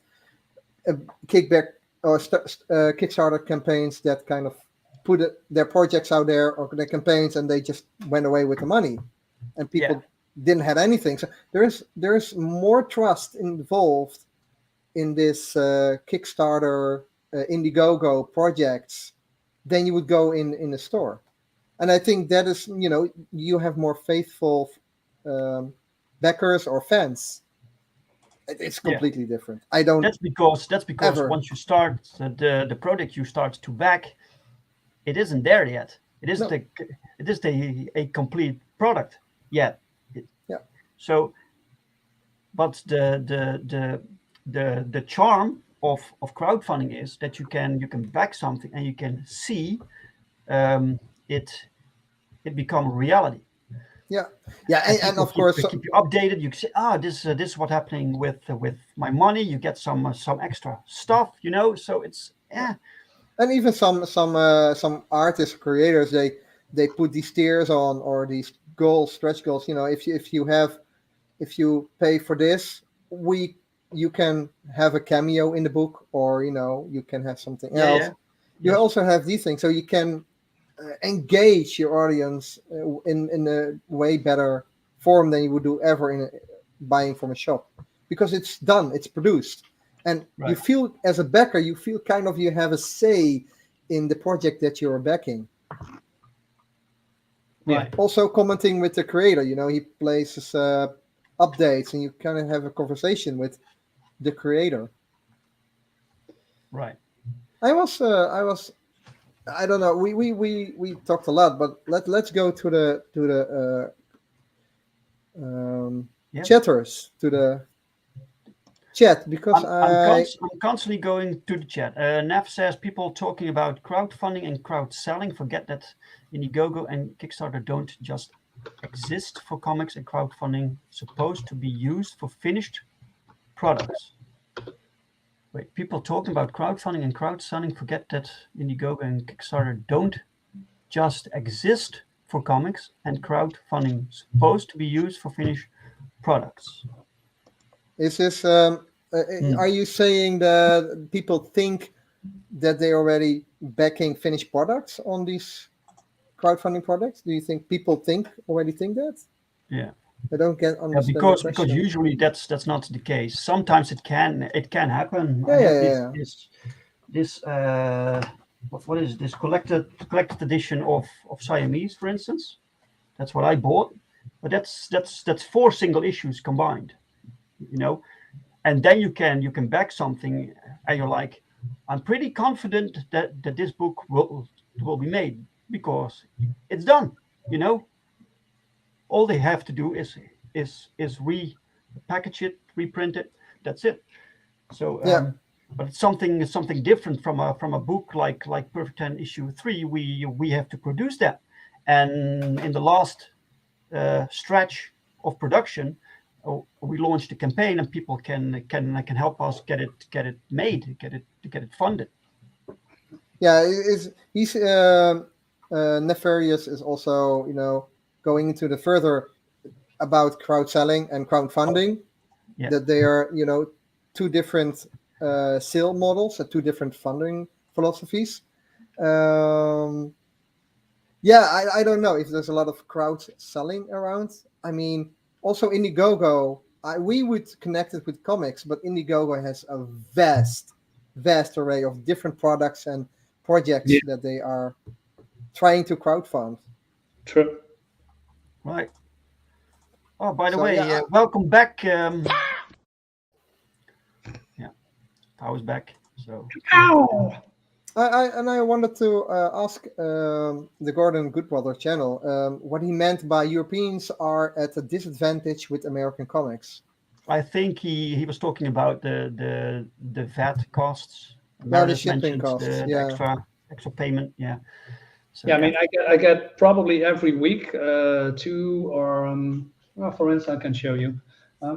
Speaker 5: kickback or Kickstarter campaigns that kind of put their projects out there or their campaigns, and they just went away with the money, and people didn't have anything. So there's more trust involved in this Kickstarter, Indiegogo projects than you would go in a store. And I think that is, you have more faithful backers or fans. It's completely different.
Speaker 3: That's because once you start the product you start to back, it isn't there yet. It isn't a complete product yet. So, but the charm of crowdfunding is that you can back something and you can see it become reality.
Speaker 5: And of course
Speaker 3: keep you updated. You can say, this is what's happening with my money. You get some extra stuff, So it's
Speaker 5: And even some artists, creators, they put these tiers on, or these goals, stretch goals. If you pay for this, you can have a cameo in the book, or you can have something else.
Speaker 3: Yeah.
Speaker 5: You
Speaker 3: Yes.
Speaker 5: also have these things, so you can engage your audience in a way better form than you would do ever in buying from a shop, because it's done, it's produced, and you
Speaker 3: Right.
Speaker 5: feel, as a backer, you feel kind of you have a say in the project that you're backing.
Speaker 3: Right.
Speaker 5: Also commenting with the creator, he places updates, and you kind of have a conversation with the creator.
Speaker 3: Right.
Speaker 5: I don't know. We talked a lot, but let's go to the chatters, to the chat, because
Speaker 3: I'm constantly going to the chat. Nev says people talking about crowdfunding and crowd selling forget that Indiegogo and Kickstarter don't just exist for comics, and crowdfunding supposed to be used for finished products. Wait, people talking about crowdfunding and crowd selling forget that Indiegogo and Kickstarter don't just exist for comics, and crowdfunding supposed to be used for finished products.
Speaker 5: Is this? Are you saying that people think that they're already backing finished products on these crowdfunding products? Do you think people already think that?
Speaker 3: Yeah.
Speaker 5: I don't understand.
Speaker 3: Because usually that's not the case. Sometimes it can happen.
Speaker 5: Yeah.
Speaker 3: This what is this collected edition of Siamese, for instance? That's what I bought, but that's 4 single issues combined, and then you can back something, and you're like, I'm pretty confident that this book will be made because it's done. All they have to do is repackage it, reprint it. That's it. So but it's something different from a book like Perfect 10 issue 3. We have to produce that, and in the last stretch of production, we launched a campaign, and people can help us get it made, get it funded.
Speaker 5: Yeah, he's Nefarious is also going into the further about crowd selling and crowdfunding.
Speaker 3: Yeah.
Speaker 5: That they are 2 different sale models and 2 different funding philosophies. I don't know if there's a lot of crowd selling around. I mean, also Indiegogo, we would connect it with comics, but Indiegogo has a vast array of different products and projects that they are trying to crowdfund.
Speaker 4: True.
Speaker 3: Right. Oh, by the way, welcome back. I was back. So.
Speaker 4: Ow!
Speaker 5: I wanted to ask the Gordon Goodbrother channel what he meant by Europeans are at a disadvantage with American comics.
Speaker 3: I think he was talking about the VAT costs.
Speaker 5: The shipping costs.
Speaker 3: The extra payment. Yeah. So,
Speaker 4: I mean, I get probably every week 2 or for instance, I can show you. I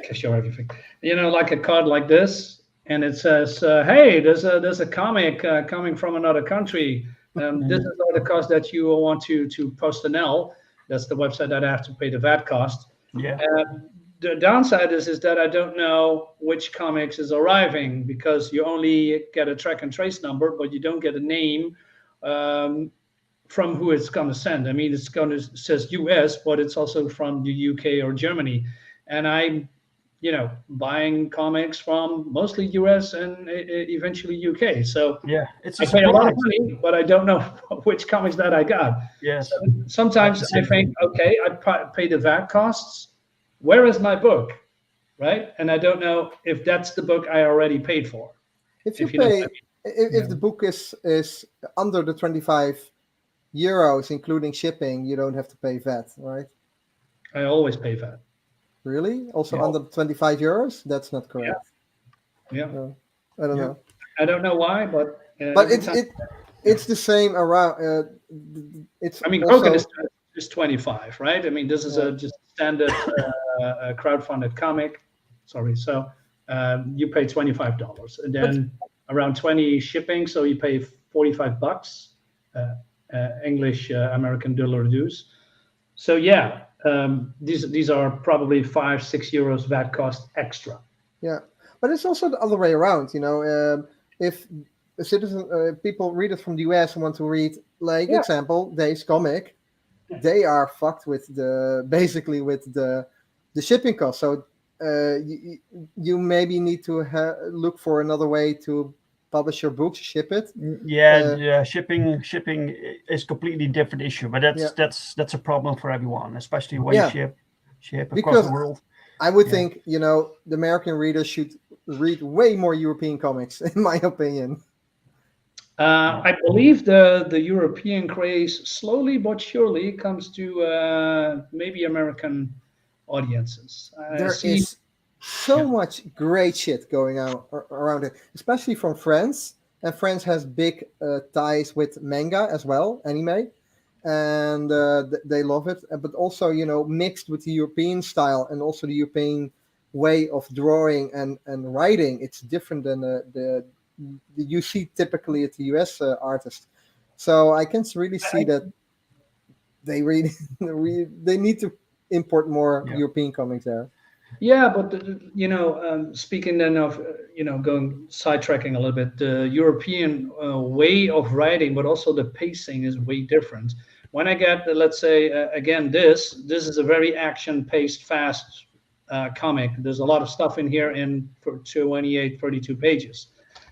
Speaker 4: can show everything. Like a card like this, and it says, "Hey, there's a comic coming from another country. This is all the cost that you want to Postanel. That's the website that I have to pay the VAT cost.
Speaker 3: Yeah.
Speaker 4: The downside is that I don't know which comics is arriving, because you only get a track and trace number, but you don't get a name from who it's going to send. I mean, it says US, but it's also from the UK or Germany. And I'm, buying comics from mostly US and eventually UK. So
Speaker 3: yeah,
Speaker 4: I pay a lot of money, but I don't know which comics that I got.
Speaker 3: Yes.
Speaker 4: So sometimes I think, okay, I pay the VAT costs. Where is my book, right? And I don't know if that's the book I already paid for.
Speaker 5: If the book is under the 25 euros, including shipping, you don't have to pay VAT, right?
Speaker 4: I always pay VAT.
Speaker 5: Really? Also under 25 euros? That's not correct.
Speaker 4: Yeah.
Speaker 5: I don't know.
Speaker 4: I don't know why, but
Speaker 5: it's the same around. It's. I mean,
Speaker 4: Broken is 25, right? I mean, this is a just standard crowdfunded comic. Sorry, so you pay $25, and then around 20 shipping, so you pay $45, English American dollar dues. So yeah, these are probably €5-6 VAT cost extra.
Speaker 5: Yeah, but it's also the other way around. If a citizen, people read it from the US and want to read, like example, Dave's comic, they are fucked with basically with the shipping cost. So you maybe need to look for another way to publish your books, ship it.
Speaker 3: Yeah, shipping is completely different issue, but that's a problem for everyone, especially when you ship across the world.
Speaker 5: I would think, the American readers should read way more European comics, in my opinion.
Speaker 4: I believe the European craze slowly but surely comes to maybe American audiences.
Speaker 5: There is so much great shit going on around it, especially from France. And France has big ties with manga as well, anime. And they love it. But also, mixed with the European style and also the European way of drawing and writing, it's different than the you see typically at the US artist. So I can really see that they really they need to import more European comics there.
Speaker 4: Yeah, but speaking then of going sidetracking a little bit, the European way of writing, but also the pacing is way different. When I get, let's say, again, this is a very action-paced, fast comic. There's a lot of stuff in here for 28, 32 pages.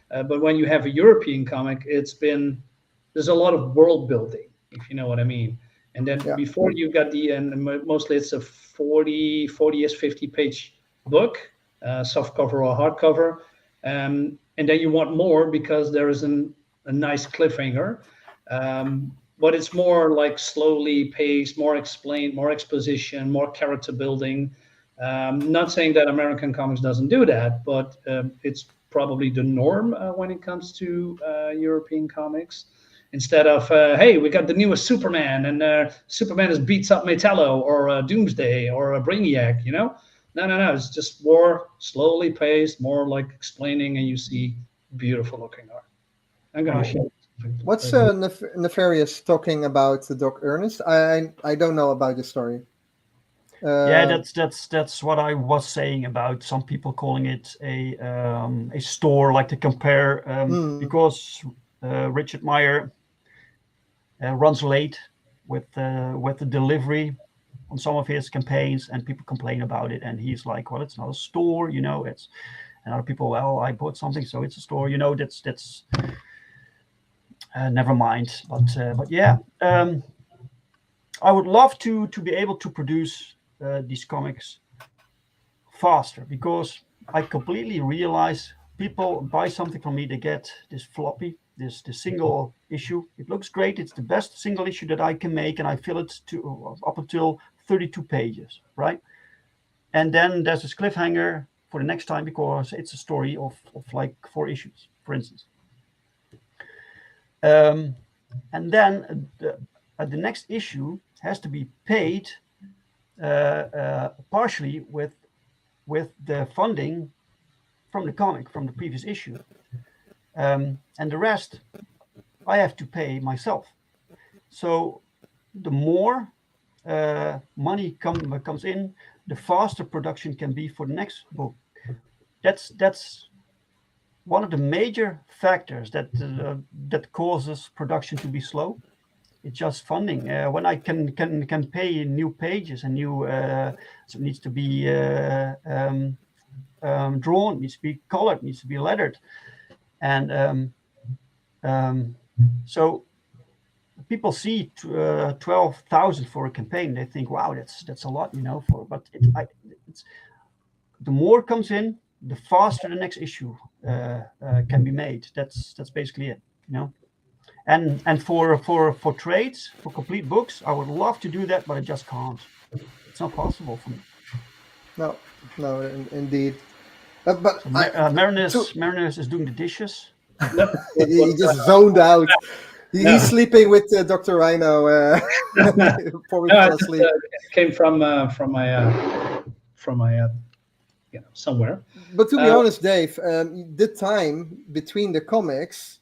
Speaker 4: But when you have a European comic, there's a lot of world building, if you know what I mean. And then before you got mostly it's a 50 page book, soft cover or hardcover. And then you want more because there is a nice cliffhanger. But it's more like slowly paced, more explained, more exposition, more character building. Not saying that American comics doesn't do that, but it's probably the norm when it comes to European comics. Instead of, hey, we got the newest Superman, and Superman is beats up Metallo or Doomsday or a Brainiac, No. It's just more slowly paced, more like explaining, and you see beautiful looking art. I'm going to show you.
Speaker 5: What's Nefarious talking about Doc Ernest? I don't know about this story.
Speaker 3: That's what I was saying about some people calling it a store, like to compare because Richard Meyer runs late with the delivery on some of his campaigns, and people complain about it, and he's like, well, it's not a store, it's, and other people, well, I bought something, so it's a store, that's never mind. But yeah, I would love to be able to produce these comics faster, because I completely realize people buy something from me, they get this floppy, this single issue. It looks great. It's the best single issue that I can make, and I fill it up until 32 pages, right? And then there's this cliffhanger for the next time because it's a story of like 4 issues, for instance. And then the next issue has to be paid partially with the funding from the comic from the previous issue, and the rest I have to pay myself. So the more money comes in, the faster production can be for the next book. That's one of the major factors that causes production to be slow. It's just funding. When I can pay new pages and new, so it needs to be drawn, needs to be colored, needs to be lettered, and so people see 12,000 for a campaign. They think, wow, that's a lot, but it's the more comes in, the faster the next issue can be made. That's basically it, And for trades, for complete books, I would love to do that, but I just can't. It's not possible for me.
Speaker 5: No, indeed. But
Speaker 3: so Marinus is doing the dishes.
Speaker 5: He just zoned out. He's sleeping with Dr. Rhino. Probably fell asleep.
Speaker 4: It came from my somewhere.
Speaker 5: But to be honest, Dave, the time between the comics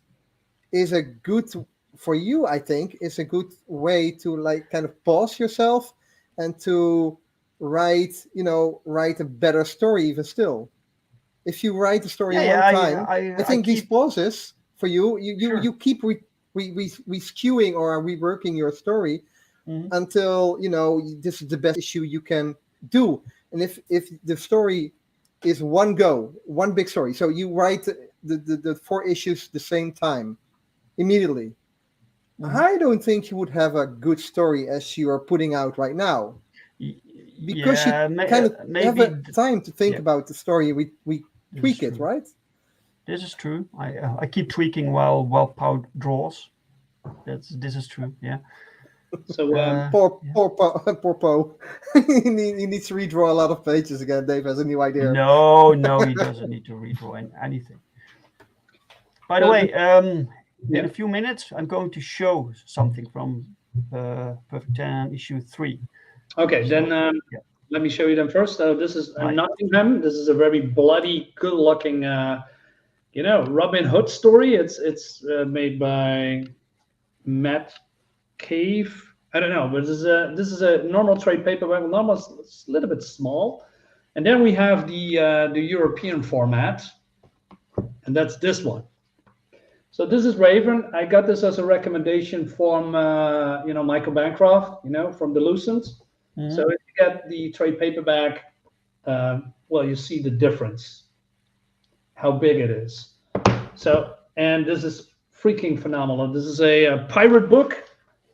Speaker 5: is a good for you. I think is a good way to like kind of pause yourself and to write a better story even still. If you write the story
Speaker 3: Yeah,
Speaker 5: one
Speaker 3: yeah.
Speaker 5: time, I think these
Speaker 3: Keep
Speaker 5: pauses for you,
Speaker 3: sure.
Speaker 5: you keep skewing or reworking your story
Speaker 3: Mhm.
Speaker 5: until this is the best issue you can do. And if the story is one big story, so you write the 4 issues the same time immediately.
Speaker 3: Mhm.
Speaker 5: I don't think you would have a good story as you are putting out right now, because you
Speaker 3: Yeah,
Speaker 5: kind of have
Speaker 3: maybe.
Speaker 5: a time to think
Speaker 3: Yeah,
Speaker 5: about the story. We
Speaker 3: this is
Speaker 5: tweak it,
Speaker 3: true.
Speaker 5: right?
Speaker 3: This is true. I keep tweaking while Pow draws. This is true. Yeah.
Speaker 4: So
Speaker 3: Yeah.
Speaker 5: Poor Poe. He needs to redraw a lot of pages again. Dave has a new idea.
Speaker 3: No, he doesn't need to redraw anything. By the way, in
Speaker 4: yeah.
Speaker 3: a few minutes, I'm going to show something from Perfect 10 issue 3.
Speaker 4: Okay, then
Speaker 3: So, yeah.
Speaker 4: let me show you them first. This is
Speaker 3: Right.
Speaker 4: Nottingham. This is a very bloody, good-looking, Robin Hood story. It's made by Matt Cave. I don't know, but this is a normal trade paperback. Normal, it's a little bit small, and then we have the European format, and that's this one. So this is Raven. I got this as a recommendation from Michael Bancroft, from the Lucent.
Speaker 3: Mhm.
Speaker 4: So if you get the trade paperback, well, you see the difference, how big it is. So, and this is freaking phenomenal. This is a pirate book,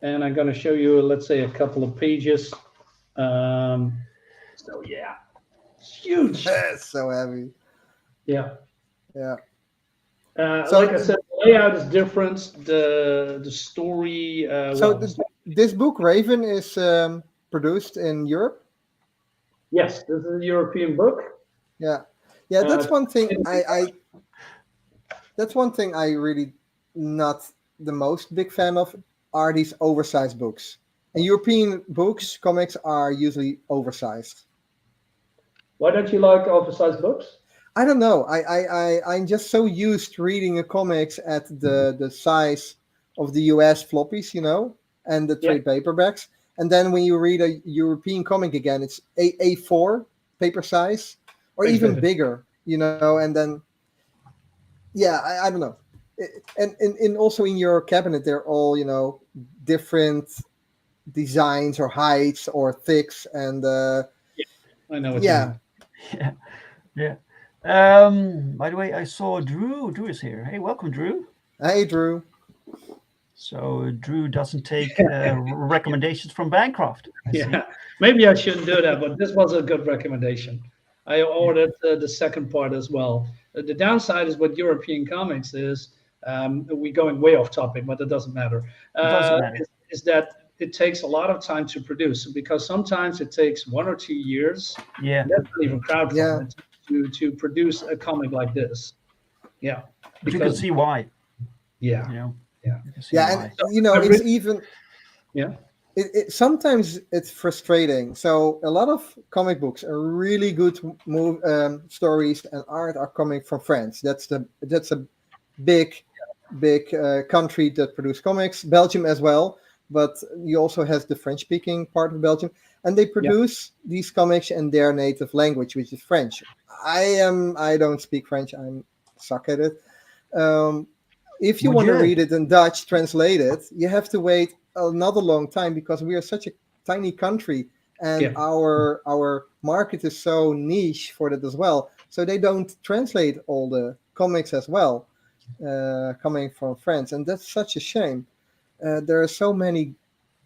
Speaker 4: and I'm going to show you, let's say, a couple of pages. So yeah, it's huge.
Speaker 5: It's so heavy.
Speaker 4: Yeah.
Speaker 5: Yeah.
Speaker 4: So, like I said, the layout is different. The story.
Speaker 5: This book, Raven, is produced in Europe.
Speaker 4: Yes, this is a European book.
Speaker 5: Yeah, that's one thing that's one thing I really not the most big fan of are these oversized books. And European books, comics are usually oversized.
Speaker 4: Why don't you like oversized books?
Speaker 5: I don't know. I'm just so used to reading a comics at the size of the US floppies, and the trade paperbacks. And then when you read a European comic again, it's A4 paper size or even bigger, and then I don't know. And also in your cabinet, they're all, different designs or heights or thicks and
Speaker 4: I know what you mean.
Speaker 3: Yeah. By the way, I saw Drew. Drew is here. Hey, welcome, Drew.
Speaker 5: Hey, Drew.
Speaker 3: So Drew doesn't take recommendations from Bancroft. I see.
Speaker 4: Yeah, maybe I shouldn't do that, but this was a good recommendation. I ordered the second part as well. The downside is with European comics is we're going way off topic, but it doesn't matter.
Speaker 3: It doesn't matter.
Speaker 4: Is that it takes a lot of time to produce because sometimes it takes 1 or 2 years.
Speaker 3: Yeah.
Speaker 4: That's not even crowdfunding to produce a comic like this. Yeah,
Speaker 3: But you can see why.
Speaker 4: Yeah.
Speaker 5: Yeah,
Speaker 3: why.
Speaker 5: and it's even
Speaker 4: yeah.
Speaker 5: It sometimes it's frustrating. So a lot of comic books are really good stories and art are coming from France. That's a big country that produce comics. Belgium as well, but you also have the French-speaking part of Belgium, and they produce these comics in their native language, which is French. I don't speak French. I'm suck at it. If you want to read it in Dutch, translated, you have to wait another long time because we are such a tiny country and our market is so niche for that as well. So they don't translate all the comics as well coming from France, and that's such a shame. There are so many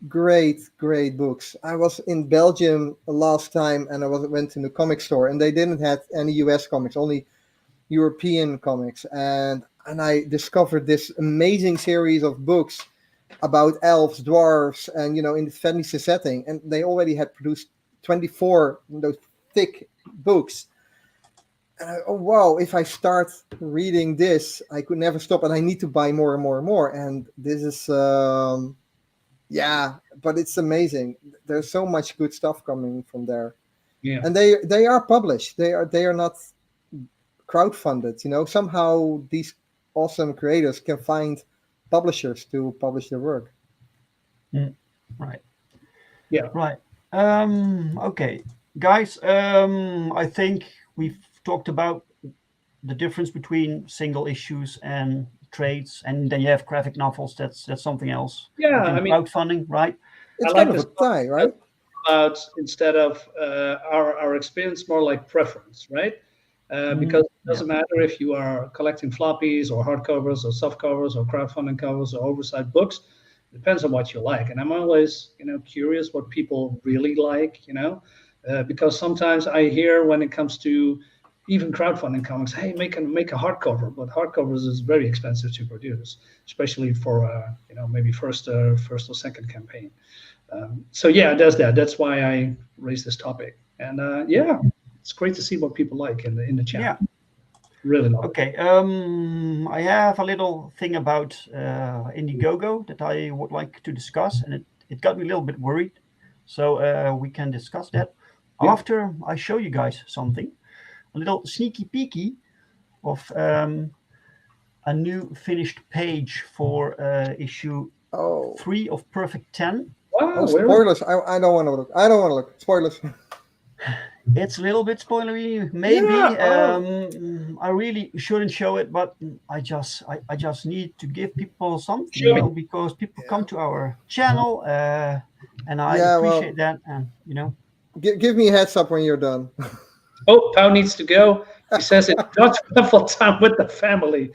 Speaker 5: great books. I was in Belgium last time and went to the comic store and they didn't have any US comics, only European comics, and I discovered this amazing series of books about elves, dwarves, and in the fantasy setting. And they already had produced 24 those thick books. Oh wow! If I start reading this, I could never stop, and I need to buy more and more and more. And this is, but it's amazing. There's so much good stuff coming from there.
Speaker 4: Yeah,
Speaker 5: and they are published. They are not crowdfunded. Somehow these awesome creators can find publishers to publish their work.
Speaker 3: Right.
Speaker 4: Yeah.
Speaker 3: Right. Okay, guys. I think we've talked about the difference between single issues and trades, and then you have graphic novels. That's something else.
Speaker 4: Yeah,
Speaker 3: Within
Speaker 4: I mean,
Speaker 3: crowdfunding, right?
Speaker 5: It's
Speaker 4: I like
Speaker 5: kind of
Speaker 4: this
Speaker 5: a tie, right?
Speaker 4: about instead of our experience, more like preference, right? Because it doesn't matter if you are collecting floppies or hardcovers or soft covers or crowdfunding covers or oversized books. It depends on what you like, and I'm always, curious what people really like, because sometimes I hear when it comes to even crowdfunding comics, hey, make a hardcover, but hardcovers is very expensive to produce, especially for maybe first or second campaign. So yeah, there's that. That's why I raised this topic, and it's great to see what people like in the chat.
Speaker 3: Yeah.
Speaker 4: Really love it.
Speaker 3: Okay. I have a little thing about Indiegogo that I would like to discuss, and it got me a little bit worried. So we can discuss that after I show you guys something. A little sneaky peeky of a new finished page for issue 3 of Perfect 10.
Speaker 4: Wow,
Speaker 5: spoilers! I don't want to look. I don't want to look. Spoilers.
Speaker 3: It's a little bit spoilery, maybe.
Speaker 4: Yeah,
Speaker 3: I really shouldn't show it, but I just need to give people something, because people come to our channel, and I appreciate that. And
Speaker 5: give me a heads up when you're done.
Speaker 4: Oh, Pau needs to go. He says it's Dutch waffle time with the family.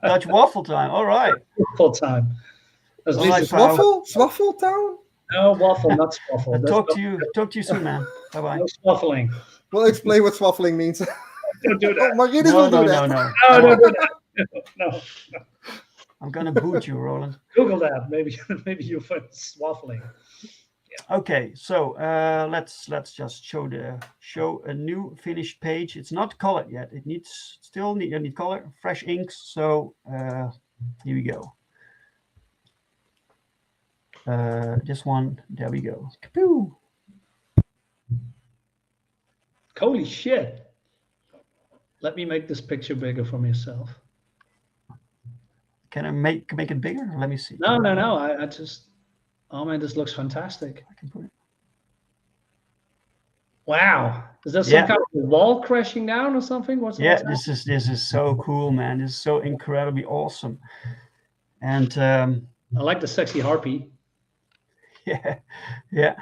Speaker 3: Dutch waffle time. All right.
Speaker 4: Waffle time. At least it's
Speaker 5: Swaffle town?
Speaker 4: no waffle, not swaffle.
Speaker 3: Talk to you soon, man. Bye bye.
Speaker 4: No swaffling.
Speaker 5: We'll explain what swaffling means.
Speaker 4: Don't do that.
Speaker 5: Marinus will do that.
Speaker 3: No.
Speaker 4: No, don't do that. No.
Speaker 3: I'm gonna boot you, Roland.
Speaker 4: Google that. Maybe you'll find swaffling.
Speaker 3: Okay, so let's just show a new finished page. It's not colored yet. It still need color, fresh inks. So here we go. This one, there we go. Kapoo!
Speaker 4: Holy shit! Let me make this picture bigger for myself.
Speaker 3: Can I make it bigger? Let me see.
Speaker 4: No. I just. Oh man, this looks fantastic.
Speaker 3: I can put it.
Speaker 4: Wow. Is that some kind of wall crashing down or something? What's
Speaker 3: this is so cool, man. This is so incredibly awesome. And
Speaker 4: I like the sexy harpy.
Speaker 3: Yeah.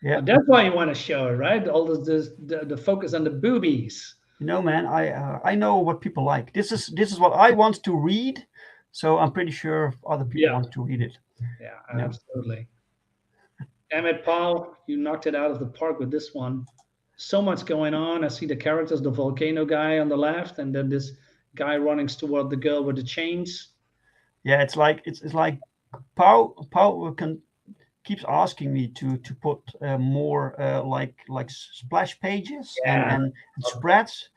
Speaker 4: That's why you want to show it, right? All the focus on the boobies.
Speaker 3: Man, I know what people like. This is what I want to read, so I'm pretty sure other people want to read it.
Speaker 4: Yeah, absolutely. Damn it, Paul, you knocked it out of the park with this one. So much going on. I see the characters, the volcano guy on the left, and then this guy running toward the girl with the chains.
Speaker 3: Yeah, it's like Paul keeps asking me to put more like splash pages and spreads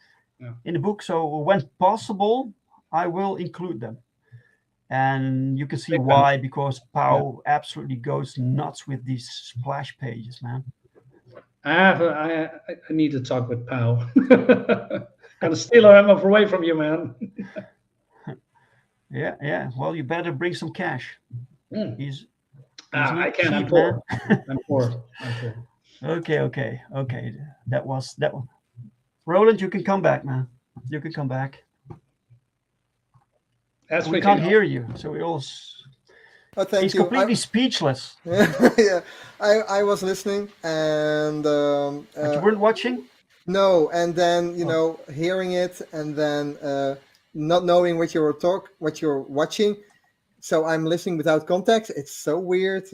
Speaker 3: in the book. So when possible, I will include them. And you can see why, because Pau absolutely goes nuts with these splash pages, man.
Speaker 4: I need to talk with Pau. Gonna steal him away from you, man.
Speaker 3: Yeah. Well, you better bring some cash. He's
Speaker 4: I can't. I'm
Speaker 3: cheap,
Speaker 4: poor.
Speaker 3: man.
Speaker 4: I'm poor.
Speaker 3: Okay. That was. Roland, you can come back, man. You can come back. We can't hear you, so we all. He's completely speechless.
Speaker 5: Yeah, I was listening, and
Speaker 3: but you weren't watching.
Speaker 5: No, and then hearing it, and then not knowing what you're watching. So I'm listening without context. It's so weird.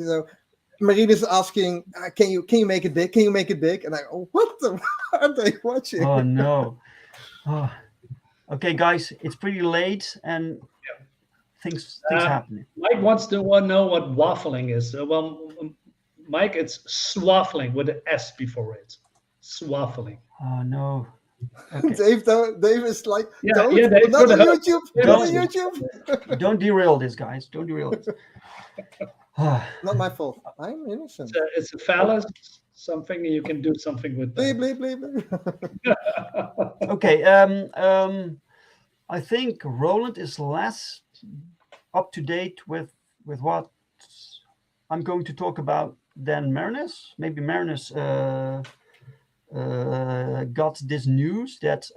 Speaker 5: Marinus is asking, "Can you make it big? Can you make it big?" And I go, "What are they watching?"
Speaker 3: Oh no. Oh. Okay, guys, it's pretty late, and things happening.
Speaker 4: Mike wants to know what waffling is. Mike, it's swaffling with an S before it. Swaffling.
Speaker 3: Oh no. Okay.
Speaker 5: Dave is like,
Speaker 4: Dave,
Speaker 5: not on YouTube. Not on YouTube.
Speaker 3: Don't derail this, guys. Don't derail this.
Speaker 5: Not my fault. I'm innocent.
Speaker 4: It's a phallus. Something you can do something with.
Speaker 5: Bleep.
Speaker 3: Okay. I think Roland is last up to date with what I'm going to talk about than Marinus. Maybe Marinus got this news that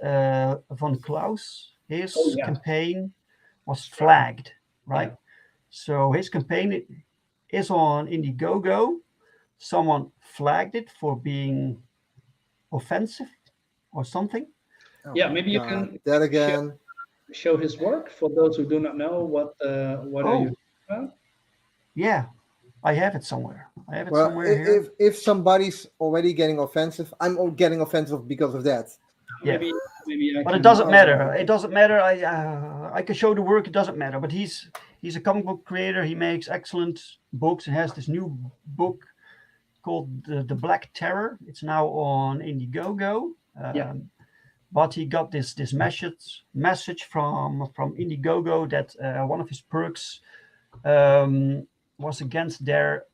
Speaker 3: Van Klaus, his campaign was flagged, right?
Speaker 4: Yeah.
Speaker 3: So his campaign is on Indiegogo. Someone flagged it for being offensive or something.
Speaker 5: Oh
Speaker 4: Yeah,
Speaker 5: my
Speaker 4: maybe you
Speaker 5: God,
Speaker 4: can
Speaker 5: that again.
Speaker 4: show his work for those who do not know what are you talking about?
Speaker 3: Yeah, I have it somewhere. I have it
Speaker 5: Well,
Speaker 3: somewhere here.
Speaker 5: if somebody's already getting offensive, I'm getting offensive because of that.
Speaker 3: Yeah.
Speaker 4: Maybe I
Speaker 3: But
Speaker 4: can.
Speaker 3: it doesn't
Speaker 5: Oh,
Speaker 3: matter. It doesn't matter. I can show the work. It doesn't matter. But he's a comic book creator. He makes excellent books and has this new book called the Black Terror. It's now on Indiegogo.
Speaker 4: Yeah.
Speaker 3: But he got this message from Indiegogo that one of his perks was against their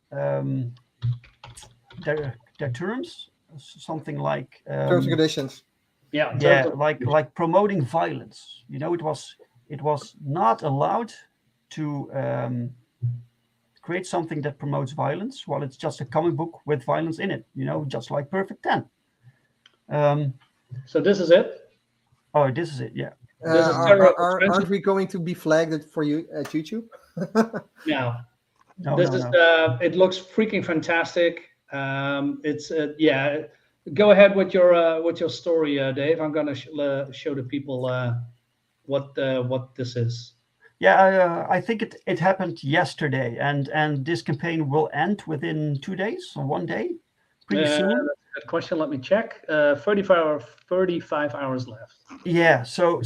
Speaker 3: terms, something like
Speaker 5: Terms and conditions.
Speaker 4: Yeah.
Speaker 3: yeah, like promoting violence. You know, it was not allowed to create something that promotes violence while it's just a comic book with violence in it. You know, just like Perfect 10.
Speaker 4: So this is it.
Speaker 3: Oh, this is it. Yeah.
Speaker 4: This is terror
Speaker 5: Aren't we going to be flagged for you at YouTube?
Speaker 4: No.
Speaker 3: No,
Speaker 4: This
Speaker 3: no,
Speaker 4: is
Speaker 3: no.
Speaker 4: it looks freaking fantastic. It's yeah. Go ahead with your story, Dave. I'm gonna show the people what this is.
Speaker 3: Yeah, I think it happened yesterday, and this campaign will end within 2 days or 1 day, pretty soon.
Speaker 4: That's a good question. Let me check. 35 hours left.
Speaker 3: Yeah. So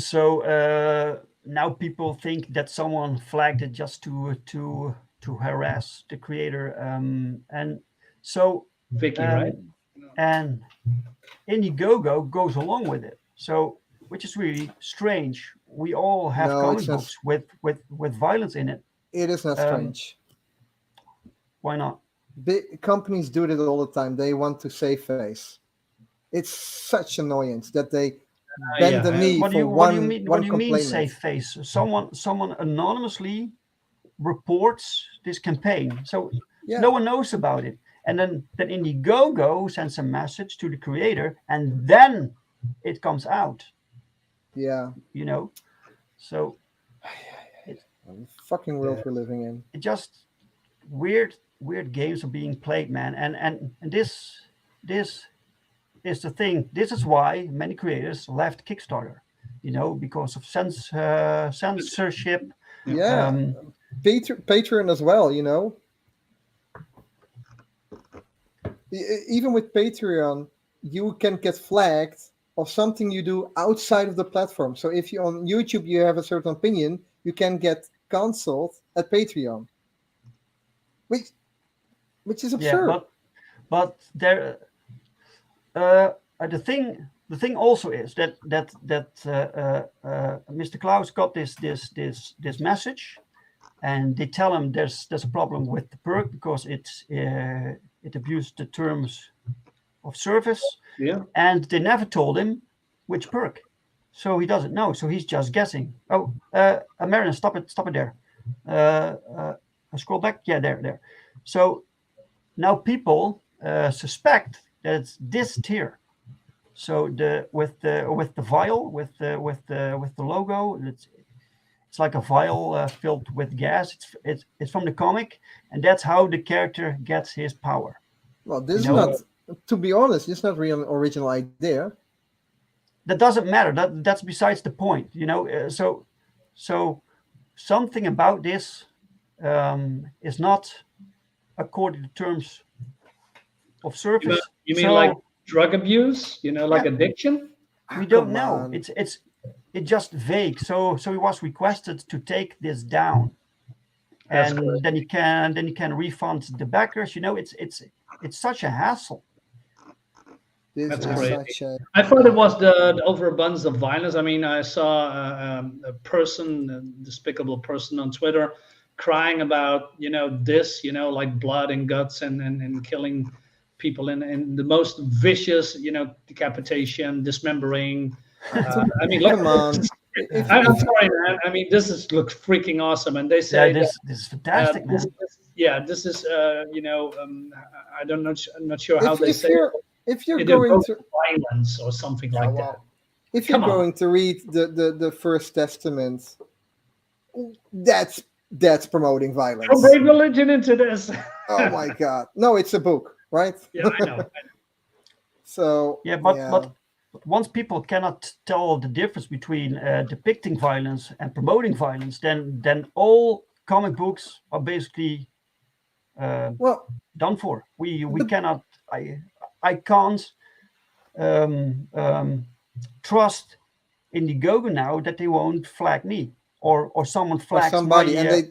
Speaker 3: now people think that someone flagged it just to harass the creator, and so
Speaker 4: Vicky, right?
Speaker 3: and Indiegogo goes along with it. So, which is really strange. We all have
Speaker 5: No,
Speaker 3: comic
Speaker 5: it's not.
Speaker 3: books with violence in it.
Speaker 5: It is not strange.
Speaker 3: Why not?
Speaker 5: Big companies do it all the time. They want to save face. It's such annoyance that they bend the knee
Speaker 3: What do
Speaker 5: for
Speaker 3: you
Speaker 5: one
Speaker 3: mean?
Speaker 5: one
Speaker 3: What do you mean?
Speaker 5: complainant.
Speaker 3: Save face? Someone anonymously reports this campaign, so
Speaker 5: Yeah.
Speaker 3: no one knows about it, and then Indiegogo sends a message to the creator, and then it comes out.
Speaker 5: Yeah.
Speaker 3: You know, so
Speaker 5: The fucking world we're living in.
Speaker 3: it just weird games are being played, man, and this is the thing. This is why many creators left Kickstarter, you know, because of censorship.
Speaker 5: Yeah. Patreon as well, you know. Even with Patreon, you can get flagged of something you do outside of the platform. So if you on YouTube you have a certain opinion, you can get cancelled at Patreon, which is absurd.
Speaker 3: Yeah, but there, the thing also is that Mr. Klaus got this message, and they tell him there's a problem with the perk because it abused the terms of service.
Speaker 4: Yeah.
Speaker 3: And they never told him which perk, so he doesn't know. So he's just guessing. Oh, Marinus, stop it there. Scroll back. Yeah, there. So now people suspect that it's this tier. So with the vial with the logo, it's like a vial filled with gas. It's from the comic, and that's how the character gets his power.
Speaker 5: Well, this is not. To be honest, it's not really an original idea.
Speaker 3: That doesn't matter. That's besides the point. You know. So something about this is not according to terms of service.
Speaker 4: You mean like drug abuse? You know, like addiction?
Speaker 3: We don't know. It's just vague. So he was requested to take this down, and then you can refund the backers. You know, it's such a hassle.
Speaker 5: This
Speaker 4: That's
Speaker 5: is
Speaker 4: crazy.
Speaker 5: such a.
Speaker 4: I thought it was the overabundance of violence. I mean, I saw a person, a despicable person on Twitter, crying about this, like blood and guts and killing people in the most vicious, decapitation, dismembering. I mean, look,
Speaker 5: Come on.
Speaker 4: I'm sorry, man. I mean, looks freaking awesome, and they say
Speaker 3: Yeah, this is fantastic, man.
Speaker 4: this is I don't know, I'm not sure how they
Speaker 5: if
Speaker 4: say
Speaker 5: you're
Speaker 4: it.
Speaker 5: if you're
Speaker 4: It
Speaker 5: going
Speaker 4: evokes
Speaker 5: to
Speaker 4: violence or something like that.
Speaker 5: if you're
Speaker 4: Come on.
Speaker 5: going to read the First Testament, that's promoting violence.
Speaker 4: Don't bring religion into this.
Speaker 5: Oh my God! No, it's a book, right?
Speaker 4: Yeah, I know.
Speaker 5: So
Speaker 3: Yeah, but once people cannot tell the difference between depicting violence and promoting violence, then all comic books are basically
Speaker 5: well,
Speaker 3: done for. We cannot. I can't trust Indiegogo now that they won't flag me or someone flags
Speaker 5: somebody,
Speaker 3: my
Speaker 5: and they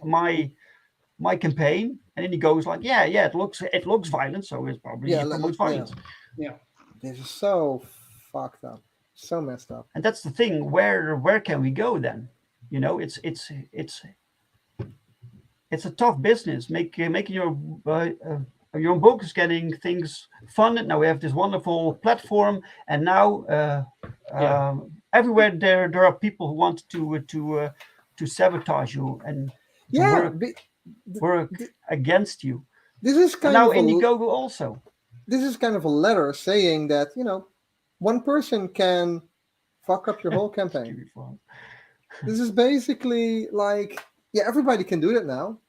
Speaker 3: my campaign, and Indiegogo's like, yeah, it looks violent, so it's probably
Speaker 5: Yeah,
Speaker 3: promotes violence.
Speaker 4: Yeah.
Speaker 5: this is so fucked up, so messed up.
Speaker 3: And that's the thing. Where can we go then? You know, it's a tough business. Making your own book is getting things funded. Now we have this wonderful platform, and now everywhere there are people who want to sabotage you and work against you.
Speaker 5: This is
Speaker 3: And
Speaker 5: kind
Speaker 3: now
Speaker 5: of
Speaker 3: Indiegogo also.
Speaker 5: this is kind of a letter saying that one person can fuck up your whole campaign. This is basically like, yeah, everybody can do that now,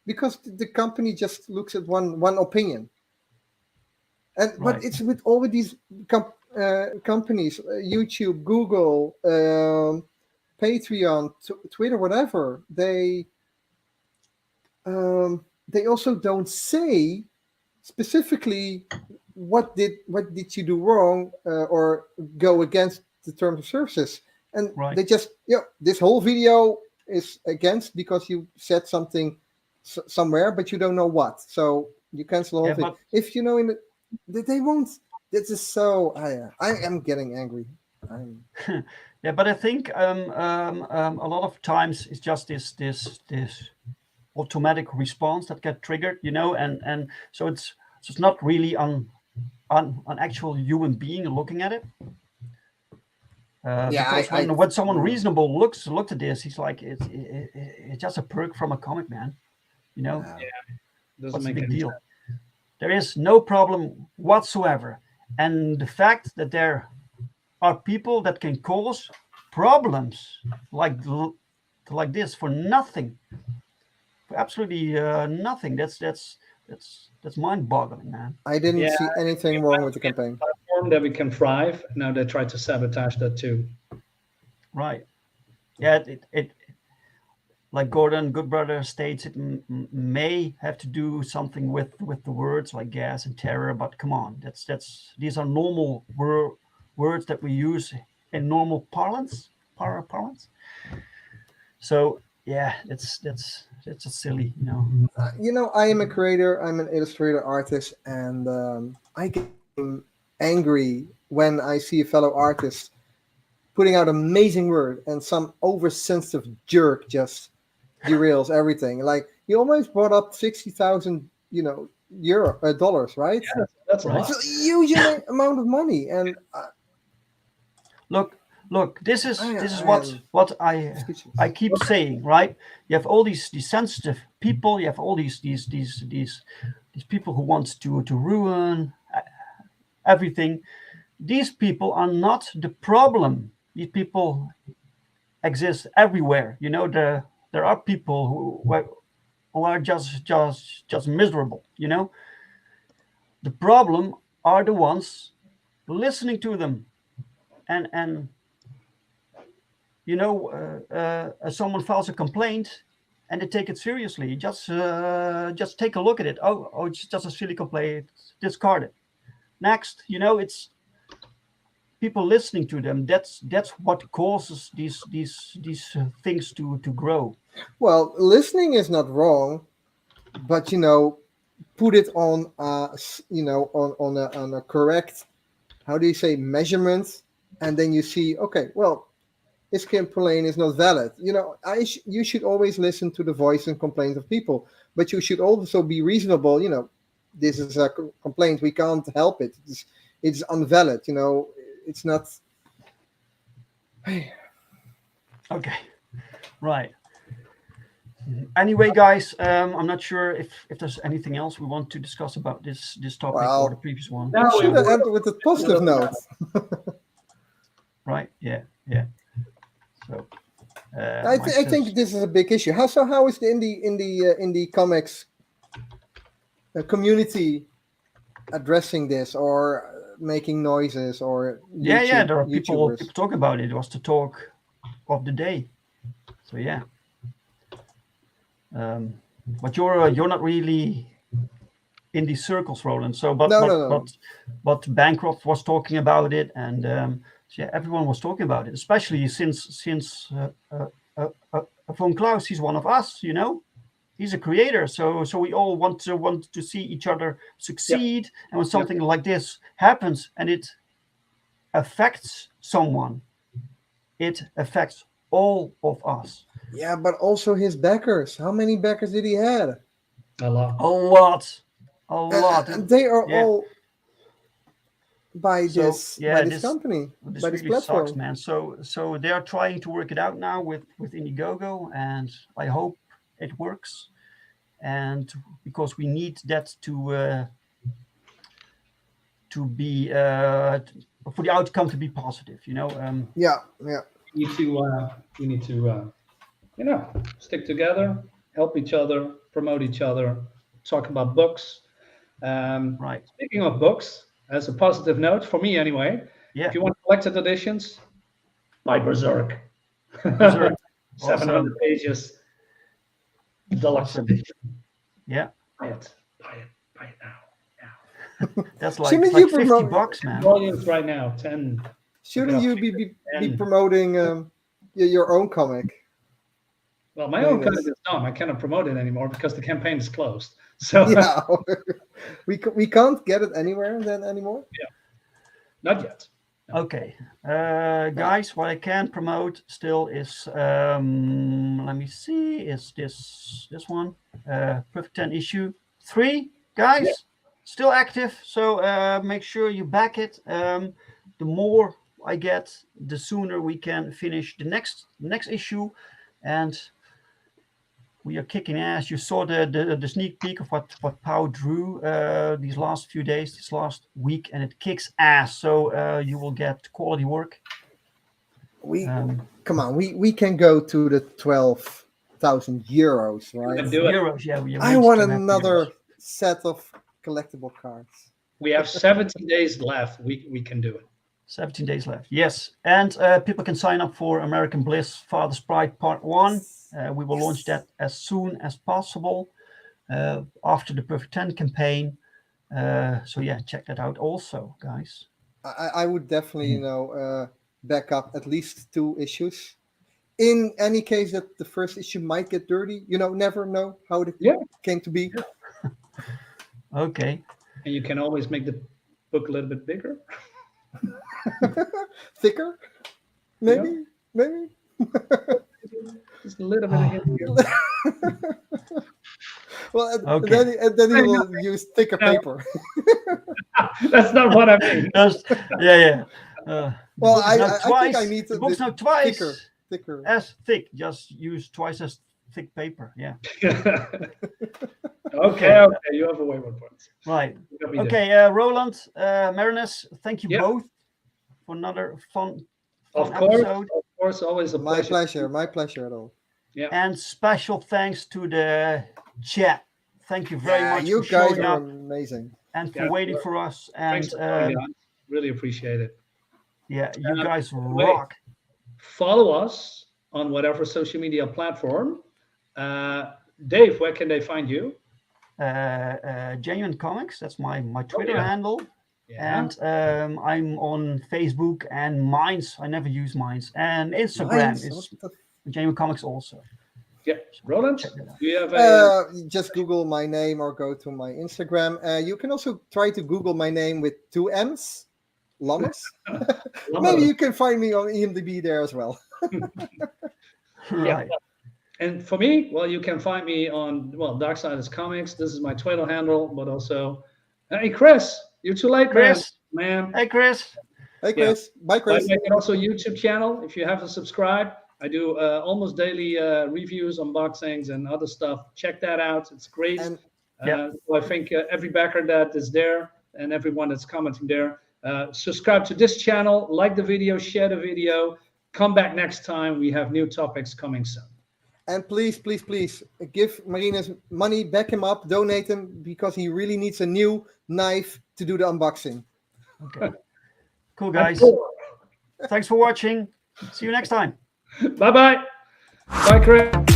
Speaker 5: because the company just looks at one opinion. And
Speaker 3: Right.
Speaker 5: but it's with all of these companies, YouTube, Google, Patreon, Twitter, whatever. They also don't say specifically what did you do wrong or go against the terms of services, and
Speaker 3: Right.
Speaker 5: they just this whole video is against because you said something somewhere, but you don't know what, so you cancel the whole thing.
Speaker 3: but-
Speaker 5: If they won't. This is so. I am getting angry.
Speaker 3: Yeah, but I think a lot of times it's just this automatic response that get triggered, and so it's not really on an actual human being looking at it. Because when someone reasonable looks at this, he's like, it's just a perk from a comic, man.
Speaker 4: Doesn't
Speaker 3: What's the
Speaker 4: make
Speaker 3: big
Speaker 4: any
Speaker 3: deal?
Speaker 4: sense.
Speaker 3: There is no problem whatsoever, and the fact that there are people that can cause problems like this for nothing, for absolutely nothing. That's mind-boggling, man.
Speaker 5: I didn't see anything wrong with the campaign.
Speaker 4: Platform that we can thrive. Now they try to sabotage that too.
Speaker 3: Right. Yeah. It like Gordon Goodbrother states, it may have to do something with the words like gas and terror. But come on, these are normal words that we use in normal parlance. So yeah, that's just silly,
Speaker 5: I am a creator. I'm an illustrator, artist, and I get angry when I see a fellow artist putting out amazing work and some oversensitive jerk just derails everything. Like, you almost brought up $60,000, dollars, right?
Speaker 4: Yeah, that's right.
Speaker 5: It's a huge amount of money, and
Speaker 3: Look, this is
Speaker 5: am
Speaker 3: what I keep saying, right? You have all these sensitive people. You have all these people who want to ruin everything. These people are not the problem. These people exist everywhere. There are people who are just miserable. The problem are the ones listening to them, and someone files a complaint and they take it seriously. Just take a look at it. Oh, it's just a silly complaint. Discard it. Next, it's people listening to them. That's what causes these things to grow.
Speaker 5: well, listening is not wrong, but put it on on a correct, how do you say, measurement, and then you see, okay, well, his complaint is not valid. You should always listen to the voice and complaints of people, but you should also be reasonable. This is a complaint. We can't help it. It's invalid. It's not.
Speaker 3: Okay, right. Anyway, guys, I'm not sure if there's anything else we want to discuss about this topic
Speaker 5: Well,
Speaker 3: or the previous one.
Speaker 4: No,
Speaker 5: Should have ended with a positive note.
Speaker 3: Right? Yeah. So,
Speaker 5: I think this is a big issue. How is the indie comics community addressing this or making noises or
Speaker 3: yeah, there are people
Speaker 5: YouTubers?
Speaker 3: talking about it. It was the talk of the day. So yeah. But you're not really in these circles, Roland. So, but Bancroft was talking about it, and so yeah, everyone was talking about it, especially since Von Klaus, he's one of us, you know. He's a creator, so we all want to see each other succeed. And when something like this happens and it affects someone, it affects all of us.
Speaker 5: Yeah, but also his backers. How many backers did he have?
Speaker 4: A lot.
Speaker 3: A lot.
Speaker 5: And they are all by this company,
Speaker 3: this
Speaker 5: by this
Speaker 3: really
Speaker 5: platform.
Speaker 3: sucks, man. So they are trying to work it out now with Indiegogo, and I hope it works. And because we need that to be for the outcome to be positive, you know.
Speaker 5: Yeah.
Speaker 4: We need to stick together, help each other, promote each other, talk about books.
Speaker 3: Right.
Speaker 4: Speaking of books, as a positive note for me anyway, if you want collected editions, buy Berserk. 700 pages, deluxe edition.
Speaker 3: Yeah.
Speaker 4: Buy it now.
Speaker 3: That's like,
Speaker 5: Shouldn't
Speaker 3: it's like
Speaker 5: you promote
Speaker 3: $50, man.
Speaker 4: Volumes right now, 10.
Speaker 5: Shouldn't you be promoting your own comic?
Speaker 4: Well, my own comic is done. I cannot promote it anymore because the campaign is closed. So
Speaker 5: yeah, we can't get it anywhere then anymore.
Speaker 4: Yeah, not yet.
Speaker 3: No. Okay, guys, what I can promote still is let me see, is this one, Perfect 10 issue 3, guys, still active. So make sure you back it. The more I get, the sooner we can finish the next issue, and we are kicking ass. You saw the sneak peek of what Pau drew these last few days, this last week, and it kicks ass. So you will get quality work.
Speaker 5: Come on, we can go to the 12,000 euros, right?
Speaker 3: Euros, yeah.
Speaker 5: I want another set of collectible cards.
Speaker 4: We have 17 days left. We can do it.
Speaker 3: 17 days left, yes. And people can sign up for American Bliss Father's Pride Part 1. We will launch that as soon as possible after the Perfect 10 campaign. So yeah, check that out also, guys.
Speaker 5: I would definitely, back up at least 2 issues. In any case that the first issue might get dirty, never know how it came to be.
Speaker 3: Okay.
Speaker 4: And you can always make the book a little bit bigger.
Speaker 5: Thicker? Maybe?
Speaker 4: Just a little bit of hint here.
Speaker 5: Well, and then he will use thicker paper.
Speaker 4: That's not what I mean.
Speaker 3: Yeah.
Speaker 5: Well, I think I need
Speaker 3: the book's now twice
Speaker 5: thicker.
Speaker 3: as thick. Just use twice as thick paper. Yeah.
Speaker 4: Okay. You have a way one point.
Speaker 3: Right. Okay, Roland, Marinus, thank you both for another fun episode.
Speaker 4: Of course, always a pleasure.
Speaker 5: My pleasure at all.
Speaker 3: Yeah. And special thanks to the chat. Thank you very much.
Speaker 5: You
Speaker 3: for
Speaker 5: guys
Speaker 3: showing
Speaker 5: are
Speaker 3: up
Speaker 5: amazing.
Speaker 3: and for waiting for us. And
Speaker 4: really appreciate it.
Speaker 3: Yeah, you guys rock.
Speaker 4: Follow us on whatever social media platform. Dave, where can they find you?
Speaker 3: Genuine Comics, that's my Twitter handle. And I'm on Facebook and Minds. I never use Minds. And Instagram is Genuine Comics also.
Speaker 4: Yeah, Roland, do you have
Speaker 5: just Google my name or go to my Instagram. You can also try to Google my name with 2 M's, Lammers. Maybe you can find me on IMDb there as well.
Speaker 3: Right.
Speaker 4: And for me, well, you can find me on, Darksyde Comics. This is my Twitter handle, but also, hey, Chris, you're too late,
Speaker 3: Chris.
Speaker 4: Man.
Speaker 3: Hey, Chris.
Speaker 5: Hey, Chris. Bye, Chris.
Speaker 4: And also YouTube channel. If you haven't subscribed, I do almost daily reviews, unboxings, and other stuff. Check that out. It's great.
Speaker 5: And
Speaker 4: So I think every backer that is there and everyone that's commenting there, subscribe to this channel, like the video, share the video. Come back next time. We have new topics coming soon.
Speaker 5: And please, please, please give Marinus money, back him up, donate him, because he really needs a new knife to do the unboxing.
Speaker 3: Okay. Cool, guys. Thanks for watching. See you next time.
Speaker 4: Bye-bye. Bye, Craig.